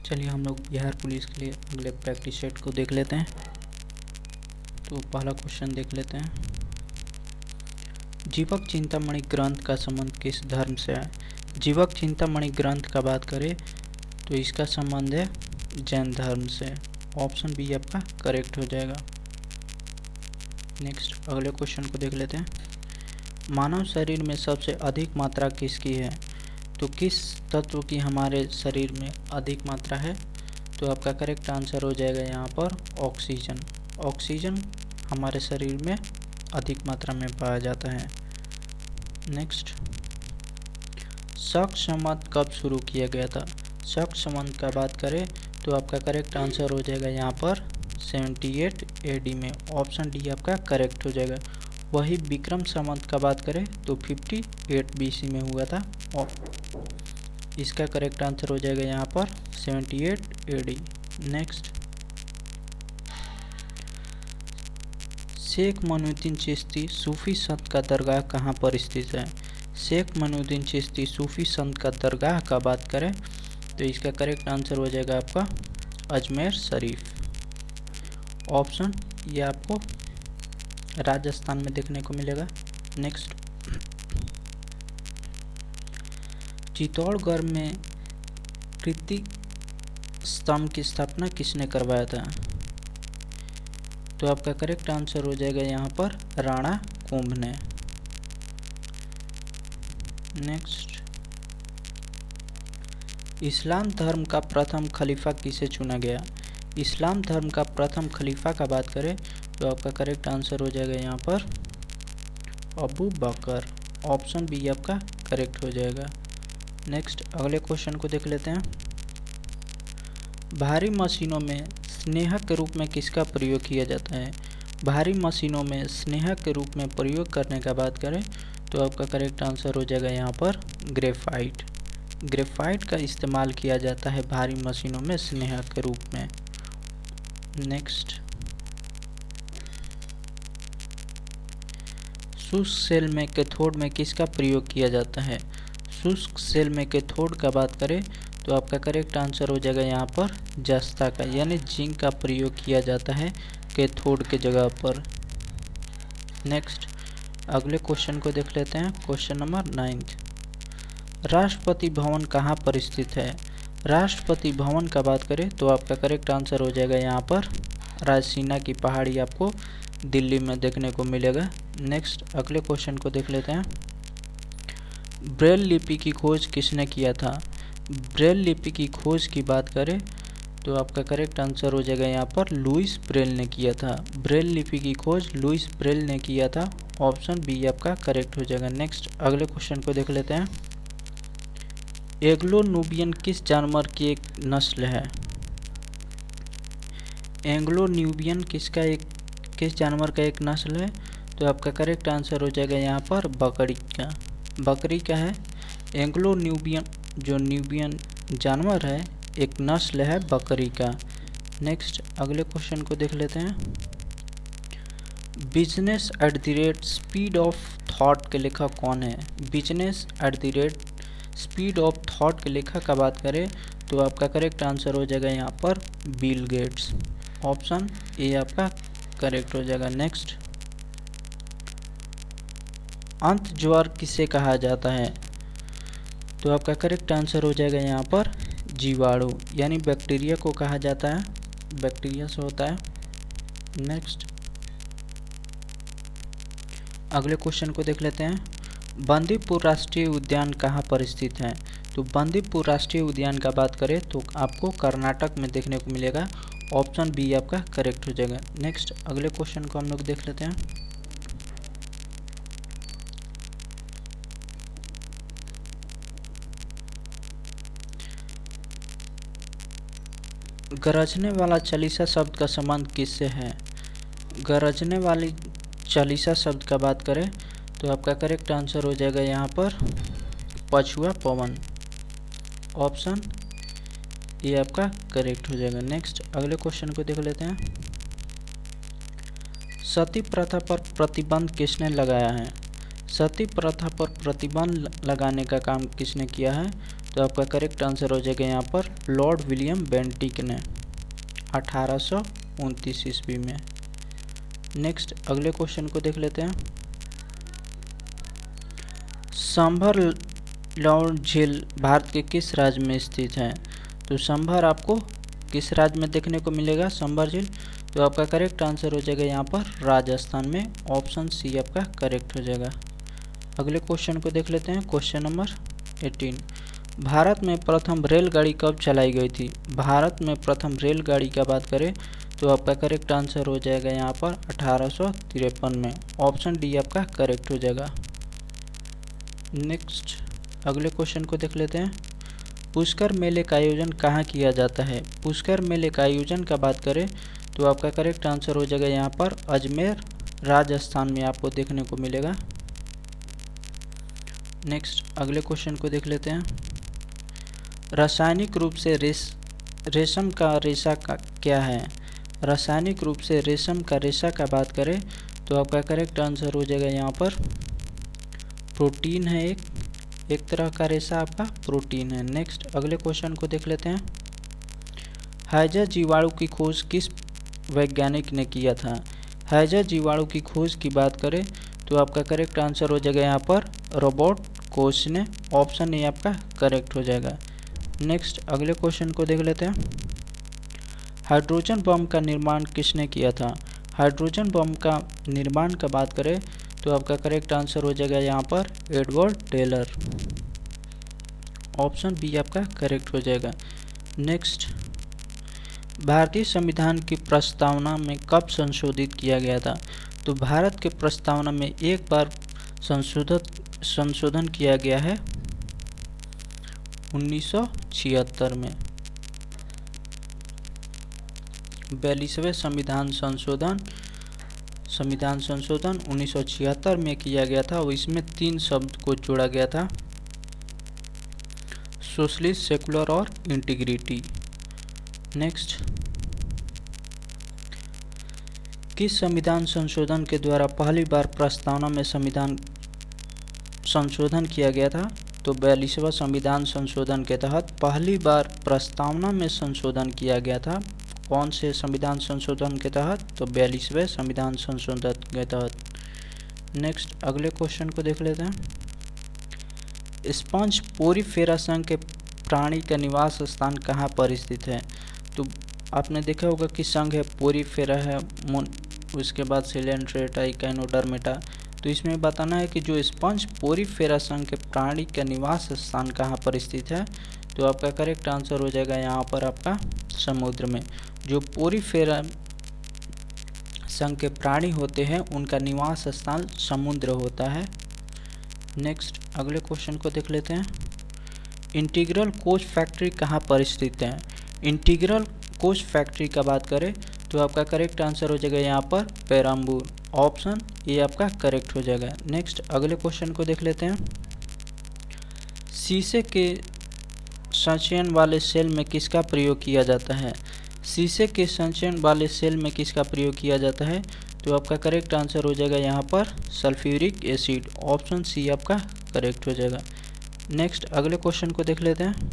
चलिए हम लोग बिहार पुलिस के लिए अगले प्रैक्टिस सेट को देख लेते हैं। तो पहला क्वेश्चन देख लेते हैं। जीवक चिंतामणि ग्रंथ का संबंध किस धर्म से है? जीवक चिंतामणि ग्रंथ का बात करें तो इसका संबंध है जैन धर्म से। ऑप्शन बी आपका करेक्ट हो जाएगा। नेक्स्ट अगले क्वेश्चन को देख लेते हैं। मानव शरीर में सबसे अधिक मात्रा किसकी है? तो किस तत्व की हमारे शरीर में अधिक मात्रा है? तो आपका करेक्ट आंसर हो जाएगा यहाँ पर ऑक्सीजन। ऑक्सीजन हमारे शरीर में अधिक मात्रा में पाया जाता है। नेक्स्ट, शक संवत कब शुरू किया गया था? शक संवत का बात करें तो आपका करेक्ट आंसर हो जाएगा यहाँ पर 78 AD में। ऑप्शन डी आपका करेक्ट हो जाएगा। वही विक्रम संवत का बात करें तो 58 BC में हुआ था। और इसका करेक्ट आंसर हो जाएगा यहाँ पर 78 AD। नेक्स्ट, शेख मोइनुद्दीन चिश्ती सूफी संत का दरगाह कहाँ पर स्थित है? शेख मोइनुद्दीन चिश्ती सूफी संत का दरगाह का बात करें तो इसका करेक्ट आंसर हो जाएगा आपका अजमेर शरीफ। ऑप्शन ये आपको राजस्थान में देखने को मिलेगा। नेक्स्ट, चित्तौड़गढ़ में कीर्ति स्तंभ की स्थापना किसने करवाया था? तो आपका करेक्ट आंसर हो जाएगा यहाँ पर राणा कुंभ ने। नेक्स्ट, इस्लाम धर्म का प्रथम खलीफा किसे चुना गया? इस्लाम धर्म का प्रथम खलीफा का बात करें तो आपका करेक्ट आंसर हो जाएगा यहाँ पर अबू बकर। ऑप्शन बी आपका करेक्ट हो जाएगा। नेक्स्ट अगले क्वेश्चन को देख लेते हैं। भारी मशीनों में स्नेहक के रूप में किसका प्रयोग किया जाता है? भारी मशीनों में स्नेहक के रूप में प्रयोग करने का बात करें तो आपका करेक्ट आंसर हो जाएगा यहाँ पर ग्रेफाइट। ग्रेफाइट का इस्तेमाल किया जाता है भारी मशीनों में स्नेहक के रूप में। नेक्स्ट, शुष्क सेल में कैथोड में किसका प्रयोग किया जाता है? शुष्क सेल में कैथोड का बात करें तो आपका करेक्ट आंसर हो जाएगा यहाँ पर जस्ता का, यानी जिंक का प्रयोग किया जाता है कैथोड के जगह पर। नेक्स्ट अगले क्वेश्चन को देख लेते हैं। क्वेश्चन नंबर 9, राष्ट्रपति भवन कहाँ पर स्थित है? राष्ट्रपति भवन का बात करें तो आपका करेक्ट आंसर हो जाएगा यहाँ पर रायसीना की पहाड़ी आपको दिल्ली में देखने को मिलेगा। नेक्स्ट अगले क्वेश्चन को देख लेते हैं। ब्रेल लिपि की खोज किसने किया था? ब्रेल लिपि की खोज की बात करें तो आपका करेक्ट आंसर हो जाएगा यहाँ पर लुईस ब्रेल ने किया था। ब्रेल लिपि की खोज लुईस ब्रेल ने किया था। ऑप्शन बी आपका करेक्ट हो जाएगा। नेक्स्ट अगले क्वेश्चन को देख लेते हैं। एंग्लो न्यूबियन किस जानवर की एक नस्ल है? एंग्लो न्यूबियन किस जानवर का एक नस्ल है? तो आपका करेक्ट आंसर हो जाएगा यहाँ पर बकरी का। बकरी का है। एंग्लो न्यूबियन जो न्यूबियन जानवर है एक नस्ल है बकरी का। नेक्स्ट अगले क्वेश्चन को देख लेते हैं। Business at the rate speed of thought के लेखक कौन है? Business at the rate speed of thought के लेखक का बात करें तो आपका करेक्ट आंसर हो जाएगा यहाँ पर बिल गेट्स। ऑप्शन ए आपका करेक्ट हो जाएगा। नेक्स्ट, अंत ज्वर किसे कहा जाता है? तो आपका करेक्ट आंसर हो जाएगा यहाँ पर जीवाणु, यानी बैक्टीरिया को कहा जाता है। बैक्टीरिया से होता है। नेक्स्ट अगले क्वेश्चन को देख लेते हैं। बंदीपुर राष्ट्रीय उद्यान कहाँ पर स्थित है? तो बंदीपुर राष्ट्रीय उद्यान का बात करें तो आपको कर्नाटक में देखने को मिलेगा। ऑप्शन बी आपका करेक्ट हो जाएगा। नेक्स्ट अगले क्वेश्चन को हम लोग देख लेते हैं। गरजने वाला चालीसा शब्द का संबंध किससे है? गरजने वाली चालीसा शब्द का बात करें तो आपका करेक्ट आंसर हो जाएगा यहाँ पर पछुआ पवन। ऑप्शन ये आपका करेक्ट हो जाएगा। नेक्स्ट अगले क्वेश्चन को देख लेते हैं। सती प्रथा पर प्रतिबंध किसने लगाया है? सती प्रथा पर प्रतिबंध लगाने का काम किसने किया है? तो आपका करेक्ट आंसर हो जाएगा यहाँ पर लॉर्ड विलियम बेंटिक ने 1829 ईस्वी में। नेक्स्ट अगले क्वेश्चन को देख लेते हैं। सांभर लॉर्ड झील भारत के किस राज्य में स्थित है? तो सांभर आपको किस राज्य में देखने को मिलेगा सांभर झील? तो आपका करेक्ट आंसर हो जाएगा यहाँ पर राजस्थान में, ऑप्शन सी आपका करेक्ट हो जाएगा। अगले क्वेश्चन को देख लेते हैं। क्वेश्चन नंबर 18, भारत में प्रथम रेलगाड़ी कब चलाई गई थी? भारत में प्रथम रेलगाड़ी का बात करें तो आपका करेक्ट आंसर हो जाएगा यहाँ पर 1853 में, ऑप्शन डी आपका करेक्ट हो जाएगा। नेक्स्ट अगले क्वेश्चन को देख लेते हैं। पुष्कर मेले का आयोजन कहाँ किया जाता है? पुष्कर मेले का आयोजन का बात करें तो आपका करेक्ट आंसर हो जाएगा यहाँ पर अजमेर राजस्थान में आपको देखने को मिलेगा। नेक्स्ट अगले क्वेश्चन को देख लेते हैं। रासायनिक रूप से रेशम का रेशा का क्या है? रासायनिक रूप से रेशम का रेशा का बात करें तो आपका करेक्ट आंसर हो जाएगा यहाँ पर प्रोटीन है, एक तरह का रेशा आपका प्रोटीन है। नेक्स्ट अगले क्वेश्चन को देख लेते हैं। हैजा जीवाणु की खोज किस वैज्ञानिक ने किया था? हैजा जीवाणु की खोज की बात करें तो आपका करेक्ट आंसर हो जाएगा यहाँ पर रॉबर्ट कोच ने, ऑप्शन ए आपका करेक्ट हो जाएगा। नेक्स्ट अगले क्वेश्चन को देख लेते हैं। हाइड्रोजन बम का निर्माण किसने किया था? हाइड्रोजन बम का निर्माण का बात करें तो आपका करेक्ट आंसर हो जाएगा यहाँ पर एडवर्ड टेलर, ऑप्शन बी आपका करेक्ट हो जाएगा। नेक्स्ट भारतीय संविधान की प्रस्तावना में कब संशोधित किया गया था? तो भारत के प्रस्तावना में एक बार संशोधन किया गया है 1976 में। 42वें संविधान संशोधन 1976 में किया गया था और इसमें 3 शब्द को जोड़ा गया था, सोशलिस्ट, सेकुलर और इंटीग्रिटी। नेक्स्ट किस संविधान संशोधन के द्वारा पहली बार प्रस्तावना में संविधान संशोधन किया गया था? तो 42वां संविधान संशोधन के तहत पहली बार प्रस्तावना में संशोधन किया गया था। कौन से संविधान संशोधन के तहत? तो 42वें संविधान संशोधन के तहत। नेक्स्ट अगले क्वेश्चन को देख लेते हैं। स्पंज पोरीफेरा संघ के प्राणी का निवास स्थान कहाँ पर स्थित है? तो आपने देखा होगा कि संघ है, पोरीफेरा है, उसके बाद सिलेंट्रेटा, इकाइनोडर्मेटा। तो इसमें बताना है कि जो स्पंज पोरीफेरा संघ के प्राणी का निवास स्थान कहाँ पर स्थित है? तो आपका करेक्ट आंसर हो जाएगा यहाँ पर आपका समुद्र में। जो पोरीफेरा संघ के प्राणी होते हैं उनका निवास स्थान समुद्र होता है। नेक्स्ट अगले क्वेश्चन को देख लेते हैं। इंटीग्रल कोच फैक्ट्री कहाँ पर स्थित है? इंटीग्रल कोच फैक्ट्री का बात करें तो आपका करेक्ट आंसर हो जाएगा यहाँ पर पेराम्बूर, ऑप्शन ए आपका करेक्ट हो जाएगा। नेक्स्ट अगले क्वेश्चन को देख लेते हैं। शीशे के संचयन वाले सेल में किसका प्रयोग किया जाता है? शीशे के संचयन वाले सेल में किसका प्रयोग किया जाता है? तो आपका करेक्ट आंसर हो जाएगा यहाँ पर सल्फ्यूरिक एसिड, ऑप्शन सी आपका करेक्ट हो जाएगा। नेक्स्ट अगले क्वेश्चन को देख लेते हैं।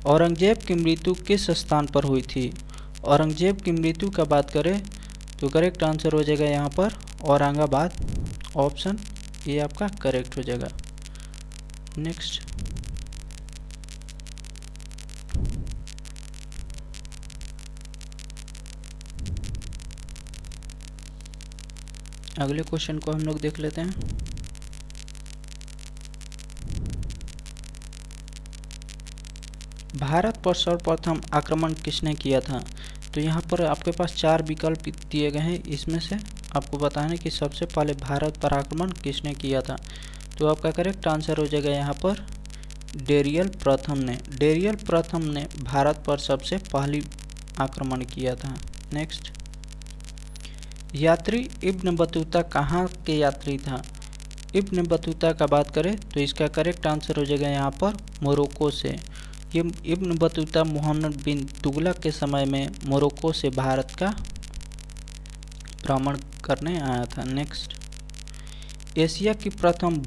औरंगजेब की मृत्यु किस स्थान पर हुई थी? औरंगजेब की मृत्यु का बात करें तो करेक्ट आंसर हो जाएगा यहाँ पर औरंगाबाद, ऑप्शन ए आपका करेक्ट हो जाएगा। नेक्स्ट अगले क्वेश्चन को हम लोग देख लेते हैं। भारत पर सर्वप्रथम आक्रमण किसने किया था? तो यहाँ पर आपके पास 4 विकल्प दिए गए हैं, इसमें से आपको बताना है कि सबसे पहले भारत पर आक्रमण किसने किया था। तो आपका करेक्ट आंसर हो जाएगा यहाँ पर डेरियल प्रथम ने। डेरियल प्रथम ने भारत पर सबसे पहली आक्रमण किया था। नेक्स्ट यात्री इब्न बतूता कहाँ के यात्री था? इब्न बतूता का बात करें तो इसका करेक्ट आंसर हो जाएगा यहाँ पर मोरक्को से। ये इब्न बतूता मोहम्मद बिन तुगलक के समय में मोरक्को से भारत का भ्रमण करने आया था। नेक्स्ट एशिया की प्रथम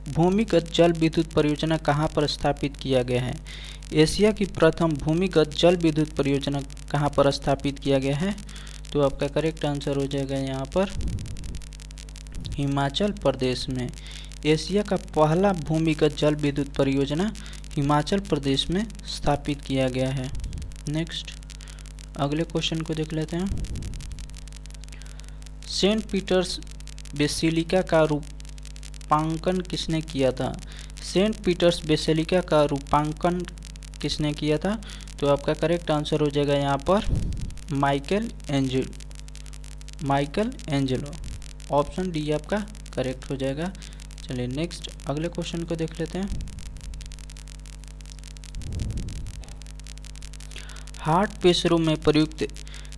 भूमिगत जल विद्युत परियोजना कहाँ पर स्थापित किया गया है? एशिया की प्रथम भूमिगत जल विद्युत परियोजना कहाँ पर स्थापित किया गया है? तो आपका करेक्ट आंसर हो जाएगा यहाँ पर हिमाचल प्रदेश में। एशिया का पहला भूमिगत जल विद्युत परियोजना हिमाचल प्रदेश में स्थापित किया गया है। नेक्स्ट अगले क्वेश्चन को देख लेते हैं। सेंट पीटर्स बेसिलिका का रूपांकन किसने किया था? सेंट पीटर्स बेसिलिका का रूपांकन किसने किया था? तो आपका करेक्ट आंसर हो जाएगा यहाँ पर माइकल एंजेलो। ऑप्शन डी आपका करेक्ट हो जाएगा। चलिए नेक्स्ट अगले क्वेश्चन को देख लेते हैं। हार्ट प्रेशरों में प्रयुक्त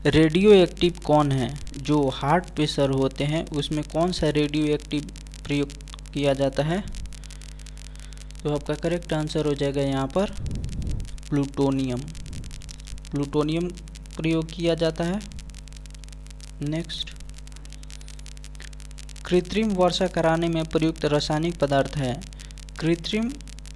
रेडियो एक्टिव कौन है? जो हार्ट प्रेशर होते हैं उसमें कौन सा रेडियो एक्टिव प्रयोग किया जाता है? तो आपका करेक्ट आंसर हो जाएगा यहाँ पर प्लूटोनियम प्रयोग किया जाता है। नेक्स्ट कृत्रिम वर्षा कराने में प्रयुक्त रासायनिक पदार्थ है। कृत्रिम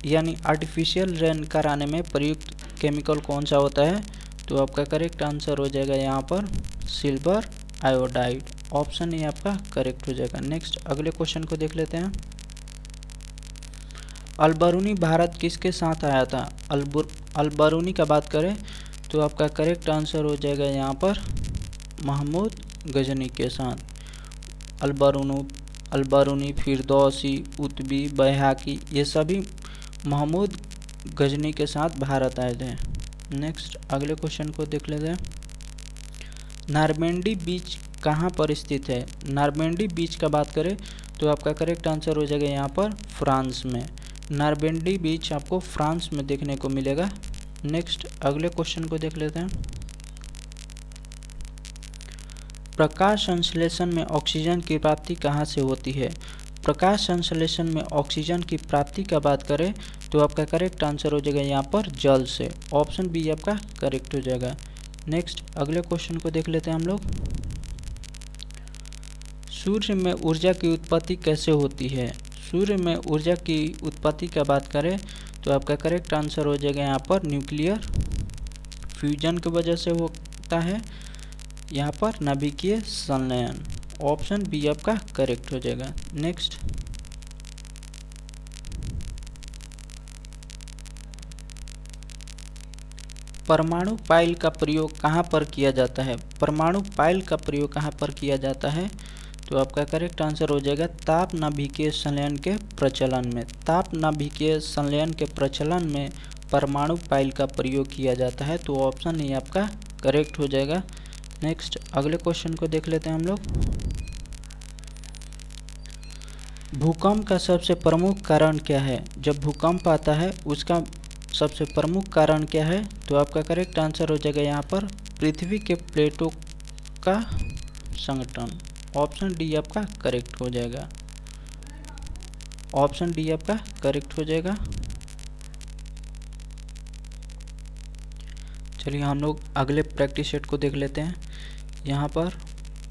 यानी आर्टिफिशियल रेन कराने में प्रयुक्त केमिकल कौन सा होता है? तो आपका करेक्ट आंसर हो जाएगा यहाँ पर सिल्वर आयोडाइड। ऑप्शन ए आपका करेक्ट हो जाएगा। नेक्स्ट अगले क्वेश्चन को देख लेते हैं। अलबरूनी भारत किसके साथ आया था? अलबरूनी का बात करें तो आपका करेक्ट आंसर हो जाएगा यहाँ पर महमूद गजनी के साथ। अलबरूनी, फिरदौसी, उतबी, बैहाकी ये सभी महमूद गजनी के साथ भारत आए थे। नेक्स्ट अगले क्वेश्चन को देख लेते हैं। नारमेंडी बीच कहाँ पर स्थित है? नारमेंडी बीच का बात करें तो आपका करेक्ट आंसर हो जाएगा यहाँ पर फ्रांस में। नारमेंडी बीच आपको फ्रांस में देखने को मिलेगा। नेक्स्ट अगले क्वेश्चन को देख लेते हैं। प्रकाश संश्लेषण में ऑक्सीजन की प्राप्ति कहाँ से होती है? प्रकाश संश्लेषण में ऑक्सीजन की प्राप्ति का बात करें तो आपका करेक्ट आंसर हो जाएगा यहाँ पर जल से। ऑप्शन बी आपका करेक्ट हो जाएगा। नेक्स्ट अगले क्वेश्चन को देख लेते हैं हम लोग। सूर्य में ऊर्जा की उत्पत्ति कैसे होती है? सूर्य में ऊर्जा की उत्पत्ति का बात करें तो आपका करेक्ट आंसर हो जाएगा यहाँ पर न्यूक्लियर फ्यूजन की वजह से होता है। यहाँ पर नाभिकीय संलयन। ऑप्शन बी आपका करेक्ट हो जाएगा। नेक्स्ट परमाणु पाइल का प्रयोग कहाँ पर किया जाता है? परमाणु पाइल का प्रयोग कहाँ पर किया जाता है? तो आपका करेक्ट आंसर हो जाएगा ताप नाभिकीय संलयन के प्रचलन में। ताप नाभिकीय संलयन के प्रचलन में परमाणु पाइल का प्रयोग किया जाता है। तो ऑप्शन ए आपका करेक्ट हो जाएगा। नेक्स्ट अगले क्वेश्चन को देख लेते हैं हम लोग। भूकंप का सबसे प्रमुख कारण क्या है? जब भूकंप आता है उसका सबसे प्रमुख कारण क्या है? तो आपका करेक्ट आंसर हो जाएगा यहाँ पर पृथ्वी के प्लेटों का संगठन। ऑप्शन डी आपका करेक्ट हो जाएगा। ऑप्शन डी आपका करेक्ट हो जाएगा। चलिए हम लोग अगले प्रैक्टिस सेट को देख लेते हैं। यहाँ पर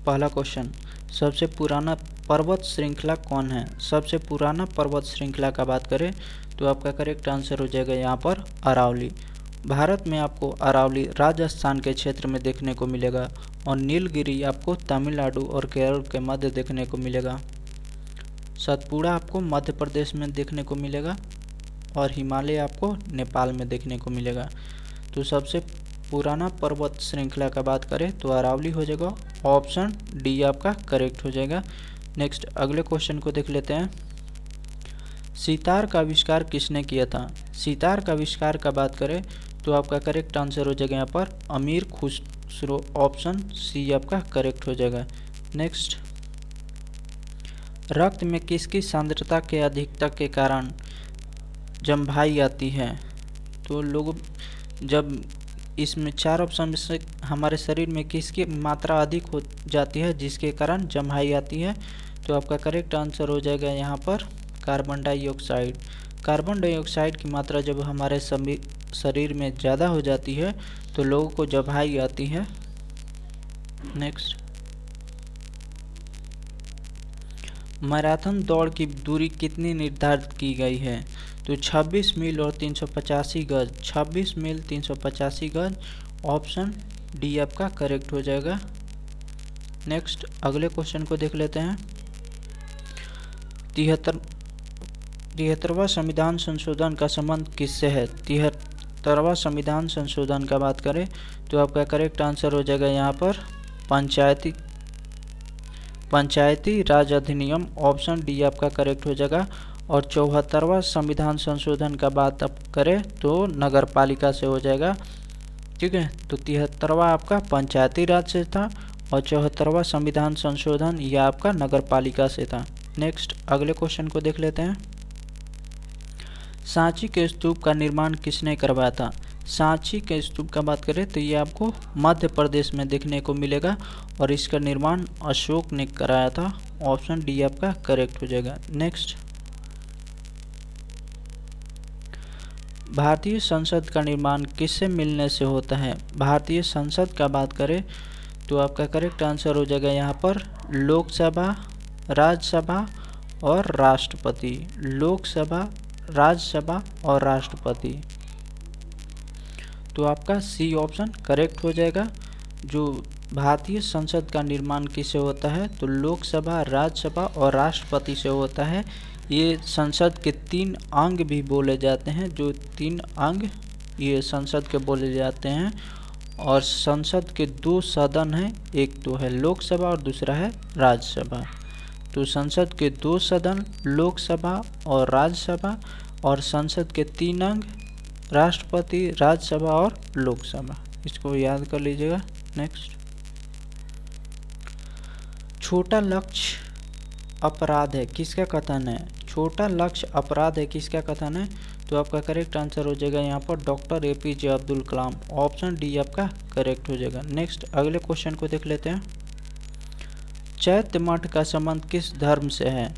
पहला क्वेश्चन, सबसे पुराना पर्वत श्रृंखला कौन है? सबसे पुराना पर्वत श्रृंखला का बात करें तो आपका करेक्ट आंसर हो जाएगा यहाँ पर अरावली। भारत में आपको अरावली राजस्थान के क्षेत्र में देखने को मिलेगा और नीलगिरी आपको तमिलनाडु और केरल के मध्य देखने को मिलेगा। सतपुड़ा आपको मध्य प्रदेश में देखने को मिलेगा और हिमालय आपको नेपाल में देखने को मिलेगा। तो सबसे पुराना पर्वत श्रृंखला का बात करें तो अरावली हो जाएगा। ऑप्शन डी आपका करेक्ट हो जाएगा। नेक्स्ट अगले क्वेश्चन को देख लेते हैं। सितार का आविष्कार किसने किया था? सितार का आविष्कार का बात करें तो आपका करेक्ट आंसर हो जाएगा यहाँ पर अमीर खुसरो। ऑप्शन सी आपका करेक्ट हो जाएगा। नेक्स्ट रक्त में किसकी सांद्रता के अधिकता के कारण जम्भाई आती है? तो लोग जब इसमें चार ऑप्शन में से हमारे शरीर में किसकी मात्रा अधिक हो जाती है जिसके कारण जम्भाई आती है? तो आपका करेक्ट आंसर हो जाएगा यहाँ पर कार्बन डाइऑक्साइड। कार्बन डाइऑक्साइड की मात्रा जब हमारे शरीर में ज़्यादा हो जाती है तो लोगों को जम्भाई आती है। नेक्स्ट मैराथन दौड़ की दूरी कितनी निर्धारित की गई है? तो 26 मील और 385 गज। 26 मील 385 गज, ऑप्शन डी आपका करेक्ट हो जाएगा। नेक्स्ट अगले क्वेश्चन को देख लेते हैं। 73वां संविधान संशोधन का संबंध किससे है? 73वां संविधान संशोधन का बात करें तो आपका करेक्ट आंसर हो जाएगा यहाँ पर पंचायती राज अधिनियम, ऑप्शन डी आपका करेक्ट हो जाएगा। और 74वां संविधान संशोधन का बात आप करें तो नगर पालिका से हो जाएगा। ठीक है, तो 73वां आपका पंचायती राज से था और 74वां संविधान संशोधन यह आपका नगर पालिका से था। नेक्स्ट अगले क्वेश्चन को देख लेते हैं। सांची के स्तूप का निर्माण किसने करवाया था? सांची के स्तूप का बात करें तो ये आपको मध्य प्रदेश में देखने को मिलेगा और इसका निर्माण अशोक ने कराया था, ऑप्शन डी आपका करेक्ट हो जाएगा। नेक्स्ट भारतीय संसद का निर्माण किससे मिलने से होता है? भारतीय संसद का बात करें तो आपका करेक्ट आंसर हो जाएगा यहाँ पर लोकसभा, राज्यसभा और राष्ट्रपति। लोकसभा, राज्यसभा और राष्ट्रपति, तो आपका सी ऑप्शन करेक्ट हो जाएगा। जो भारतीय संसद का निर्माण किससे होता है? तो लोकसभा, राज्यसभा और राष्ट्रपति से होता है। ये संसद के 3 अंग भी बोले जाते हैं, जो 3 अंग ये संसद के बोले जाते हैं। और संसद के 2 सदन हैं, एक तो है लोकसभा और दूसरा है राज्यसभा। तो संसद के 2 सदन लोकसभा और राज्यसभा, और संसद के 3 अंग राष्ट्रपति, राज्यसभा और लोकसभा, इसको याद कर लीजिएगा। नेक्स्ट छोटा लक्ष्य अपराध है किसका कथन है? छोटा लक्ष्य अपराध है किसका कथन है? तो आपका करेक्ट आंसर हो जाएगा यहाँ पर doctor APJ Abdul Kalam, option D आपका करेक्ट हो जाएगा। नेक्स्ट अगले क्वेश्चन को देख लेते हैं। चैत्य मठ का संबंध किस धर्म से है?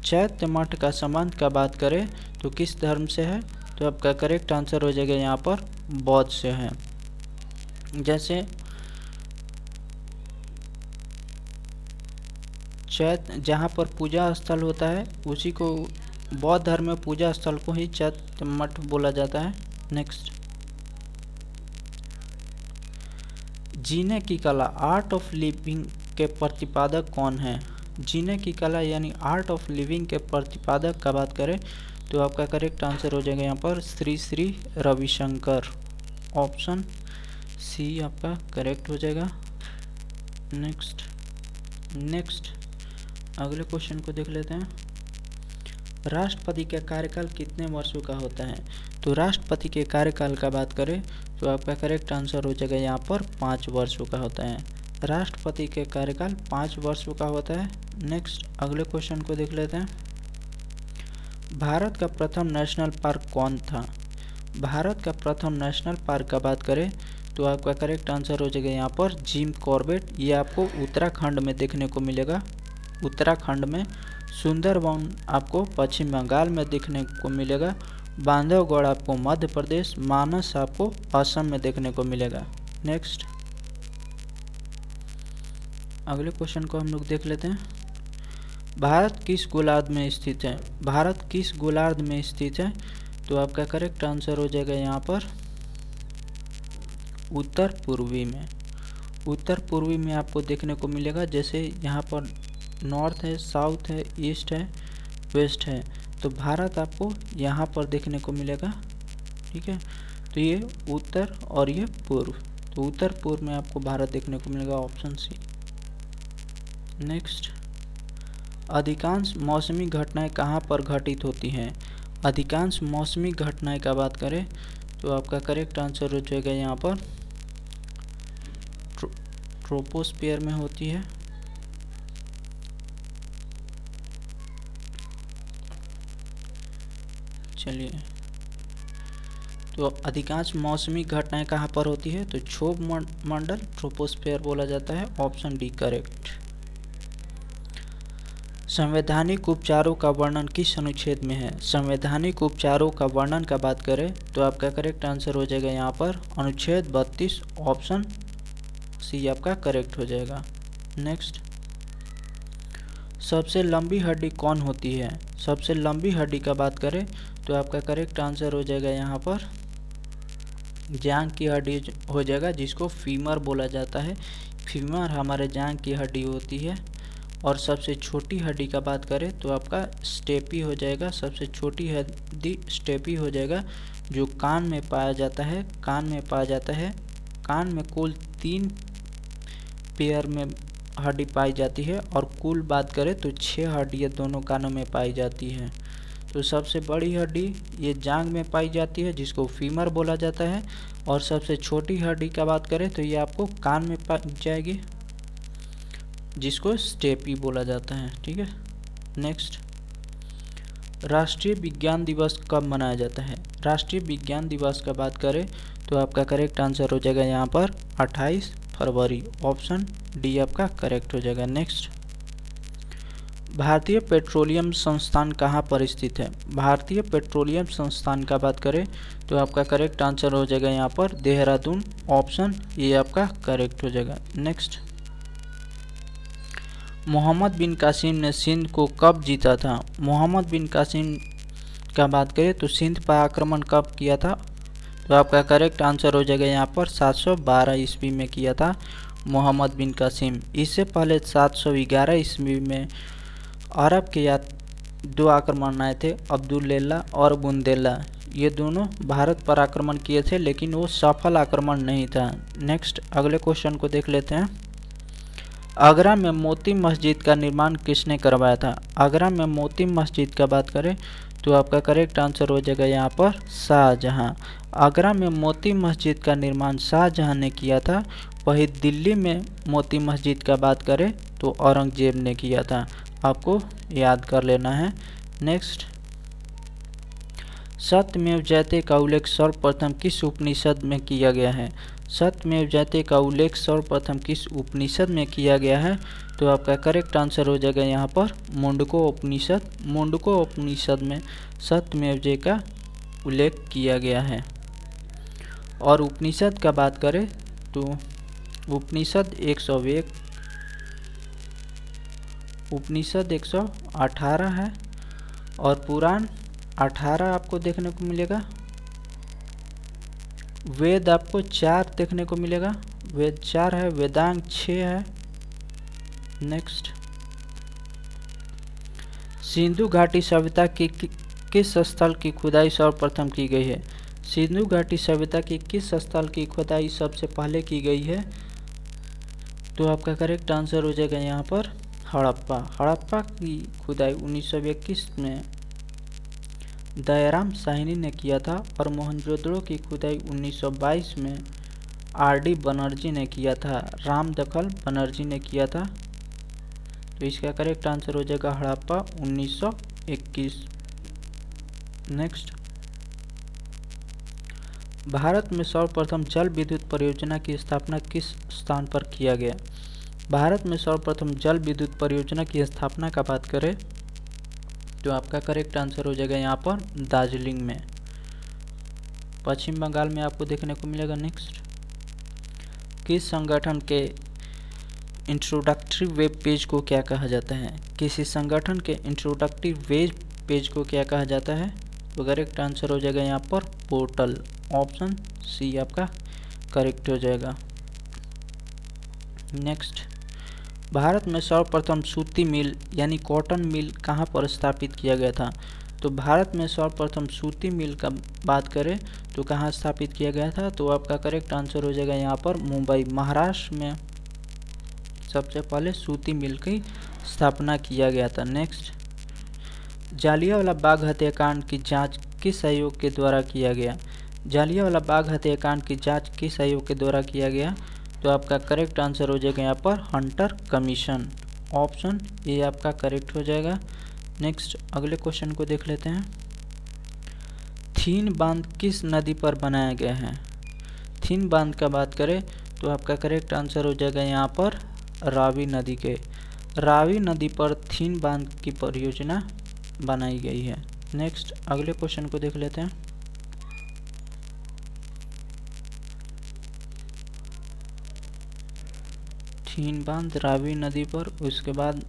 चैत्य मठ का संबंध का बात करें तो किस धर्म से है? तो आपका करेक्ट आंसर हो जाएगा यहाँ पर बौद्ध से है। जैसे चैत्य जहाँ पर पूजा स्थल होता है उसी को बौद्ध धर्म में पूजा स्थल को ही चैत्य मठ बोला जाता है। नेक्स्ट जीने की कला, आर्ट ऑफ लिविंग के प्रतिपादक कौन है? जीने की कला यानी आर्ट ऑफ लिविंग के प्रतिपादक का बात करें तो आपका करेक्ट आंसर हो जाएगा यहाँ पर श्री श्री रविशंकर, ऑप्शन सी आपका करेक्ट हो जाएगा। नेक्स्ट अगले क्वेश्चन को देख लेते हैं। राष्ट्रपति का कार्यकाल कितने वर्षों का होता है? तो राष्ट्रपति के कार्यकाल का बात करें तो आपका करेक्ट आंसर हो जाएगा यहाँ पर 5 वर्षों का होता है। राष्ट्रपति के कार्यकाल 5 वर्षों का होता है। नेक्स्ट अगले क्वेश्चन को देख लेते हैं। भारत का प्रथम नेशनल पार्क कौन था? भारत का प्रथम नेशनल पार्क का बात करें तो आपका करेक्ट आंसर हो जाएगा यहाँ पर जिम कॉर्बेट। ये आपको उत्तराखंड में देखने को मिलेगा। उत्तराखंड में सुंदरवन आपको पश्चिम बंगाल में देखने को मिलेगा। बांधवगढ़ आपको मध्य प्रदेश, मानस आपको असम में देखने को मिलेगा। नेक्स्ट अगले क्वेश्चन को हम लोग देख लेते हैं। भारत किस गोलार्ध में स्थित है? भारत किस गोलार्ध में स्थित है? तो आपका करेक्ट आंसर हो जाएगा यहाँ पर उत्तर पूर्वी में। उत्तर पूर्वी में आपको देखने को मिलेगा। जैसे यहाँ पर नॉर्थ है, साउथ है, ईस्ट है, वेस्ट है, तो भारत आपको यहाँ पर देखने को मिलेगा। ठीक है, तो ये उत्तर और ये पूर्व, तो उत्तर पूर्व में आपको भारत देखने को मिलेगा, ऑप्शन सी। नेक्स्ट अधिकांश मौसमी घटनाएं कहाँ पर घटित होती हैं? अधिकांश मौसमी घटनाएं का बात करें तो आपका करेक्ट आंसर हो जाएगा यहाँ पर ट्रोपोस्फियर में होती है। चलिए, तो अधिकांश मौसमी घटनाएं कहाँ पर होती है? तो क्षोभ मंडल, ट्रोपोस्फियर बोला जाता है, ऑप्शन डी करेक्ट। संवैधानिक उपचारों का वर्णन किस अनुच्छेद में है? संवैधानिक उपचारों का वर्णन का बात करें तो आपका करेक्ट आंसर हो जाएगा यहाँ पर अनुच्छेद 32, ऑप्शन सी आपका करेक्ट हो जाएगा। नेक्स्ट सबसे लंबी हड्डी कौन होती है? सबसे लंबी हड्डी का बात करें तो आपका करेक्ट आंसर हो जाएगा यहाँ पर जांघ की हड्डी हो जाएगा, जिसको फीमर बोला जाता है। फीमर हमारे जांघ की हड्डी होती है। और सबसे छोटी हड्डी का बात करें तो आपका स्टेपी हो जाएगा। सबसे छोटी हड्डी स्टेपी हो जाएगा, जो कान में पाया जाता है। कान में पाया जाता है। कान में कुल 3 पेयर में हड्डी पाई जाती है, और कुल बात करें तो 6 हड्डियाँ दोनों कानों में पाई जाती है। तो सबसे बड़ी हड्डी ये जांघ में पाई जाती है, जिसको फीमर बोला जाता है। और सबसे छोटी हड्डी का बात करें तो ये आपको कान में पाई जाएगी, जिसको स्टेपी बोला जाता है। ठीक है, नेक्स्ट, राष्ट्रीय विज्ञान दिवस कब मनाया जाता है? राष्ट्रीय विज्ञान दिवस का बात करें तो आपका करेक्ट आंसर हो जाएगा यहाँ पर 28 फरवरी। ऑप्शन डी आपका करेक्ट हो जाएगा। नेक्स्ट, भारतीय पेट्रोलियम संस्थान कहाँ पर स्थित है? भारतीय पेट्रोलियम संस्थान का बात करें तो आपका करेक्ट आंसर हो जाएगा यहाँ पर देहरादून। ऑप्शन ये आपका करेक्ट हो जाएगा। नेक्स्ट, मोहम्मद बिन कासिम ने सिंध को कब जीता था? मोहम्मद बिन कासिम का बात करें तो सिंध पर आक्रमण कब किया था? तो आपका करेक्ट आंसर हो जाएगा यहाँ पर 712 ईस्वी में किया था मोहम्मद बिन कासिम। इससे पहले 711 ईस्वी में अरब के 2 आक्रमण आए थे, अब्दुल्लेला और बुंदेला। ये दोनों भारत पर आक्रमण किए थे, लेकिन वो सफल आक्रमण नहीं था। नेक्स्ट, अगले क्वेश्चन को देख लेते हैं। आगरा में मोती मस्जिद का निर्माण किसने करवाया था? आगरा में मोती मस्जिद का बात करें तो आपका करेक्ट आंसर हो जाएगा यहाँ पर शाहजहां। आगरा में मोती मस्जिद का निर्माण शाहजहां ने किया था। वहीं दिल्ली में मोती मस्जिद का बात करें तो औरंगजेब ने किया था। आपको याद कर लेना है। नेक्स्ट, सत्यमेव जयते का उल्लेख सर्वप्रथम किस उपनिषद में किया गया है? सत्यमेव जयते का उल्लेख सर्वप्रथम किस उपनिषद में किया गया है? तो आपका करेक्ट आंसर हो जाएगा यहाँ पर मुंडको उपनिषद। मुंडको उपनिषद में सत्यमेव जय का उल्लेख किया गया है। और उपनिषद का बात करें तो उपनिषद 101, उपनिषद 118 है, और पुराण 18 आपको देखने को मिलेगा। वेद आपको 4 देखने को मिलेगा। वेद 4 है, वेदांग 6 है। नेक्स्ट, सिंधु घाटी सभ्यता की किस स्थल की खुदाई सर्वप्रथम की गई है? सिंधु घाटी सभ्यता की किस स्थल की खुदाई सबसे पहले की गई है? तो आपका करेक्ट आंसर हो जाएगा यहाँ पर हड़प्पा। हड़प्पा की खुदाई 1921 में दयाराम साहनी ने किया था, और मोहनजोदड़ो की खुदाई 1922 में आर.डी. बनर्जी ने किया था। राम दखल बनर्जी ने किया था। तो इसका करेक्ट आंसर हो जाएगा हड़प्पा 1921। नेक्स्ट, भारत में सर्वप्रथम जल विद्युत परियोजना की स्थापना किस स्थान पर किया गया? भारत में सर्वप्रथम जल विद्युत परियोजना की स्थापना का बात करें तो आपका करेक्ट आंसर हो जाएगा यहाँ पर दार्जिलिंग में, पश्चिम बंगाल में आपको देखने को मिलेगा। नेक्स्ट, किस संगठन के इंट्रोडक्टरी वेब पेज को क्या कहा जाता है? किसी संगठन के इंट्रोडक्टरी वेब पेज को क्या कहा जाता है? तो करेक्ट आंसर हो जाएगा यहाँ पर पोर्टल। ऑप्शन सी आपका करेक्ट हो जाएगा। नेक्स्ट, भारत में सर्वप्रथम सूती मिल यानी कॉटन मिल कहाँ पर स्थापित किया गया था? तो भारत में सर्वप्रथम सूती मिल का बात करें तो कहाँ स्थापित किया गया था? तो आपका करेक्ट आंसर हो जाएगा यहाँ पर मुंबई, महाराष्ट्र में सबसे पहले सूती मिल की स्थापना किया गया था। नेक्स्ट, जालियांवाला बाग हत्याकांड की जांच किस आयोग के द्वारा किया गया? जालियांवाला बाग हत्याकांड की जांच किस आयोग के द्वारा किया गया? तो आपका करेक्ट आंसर हो जाएगा यहाँ पर हंटर कमीशन। ऑप्शन ए आपका करेक्ट हो जाएगा। नेक्स्ट, अगले क्वेश्चन को देख लेते हैं। थीन बांध किस नदी पर बनाया गया है? थीन बांध का बात करें तो आपका करेक्ट आंसर हो जाएगा यहाँ पर रावी नदी के। रावी नदी पर थीन बांध की परियोजना बनाई गई है। नेक्स्ट, अगले क्वेश्चन को देख लेते हैं। थीन बांध रावी नदी पर, उसके बाद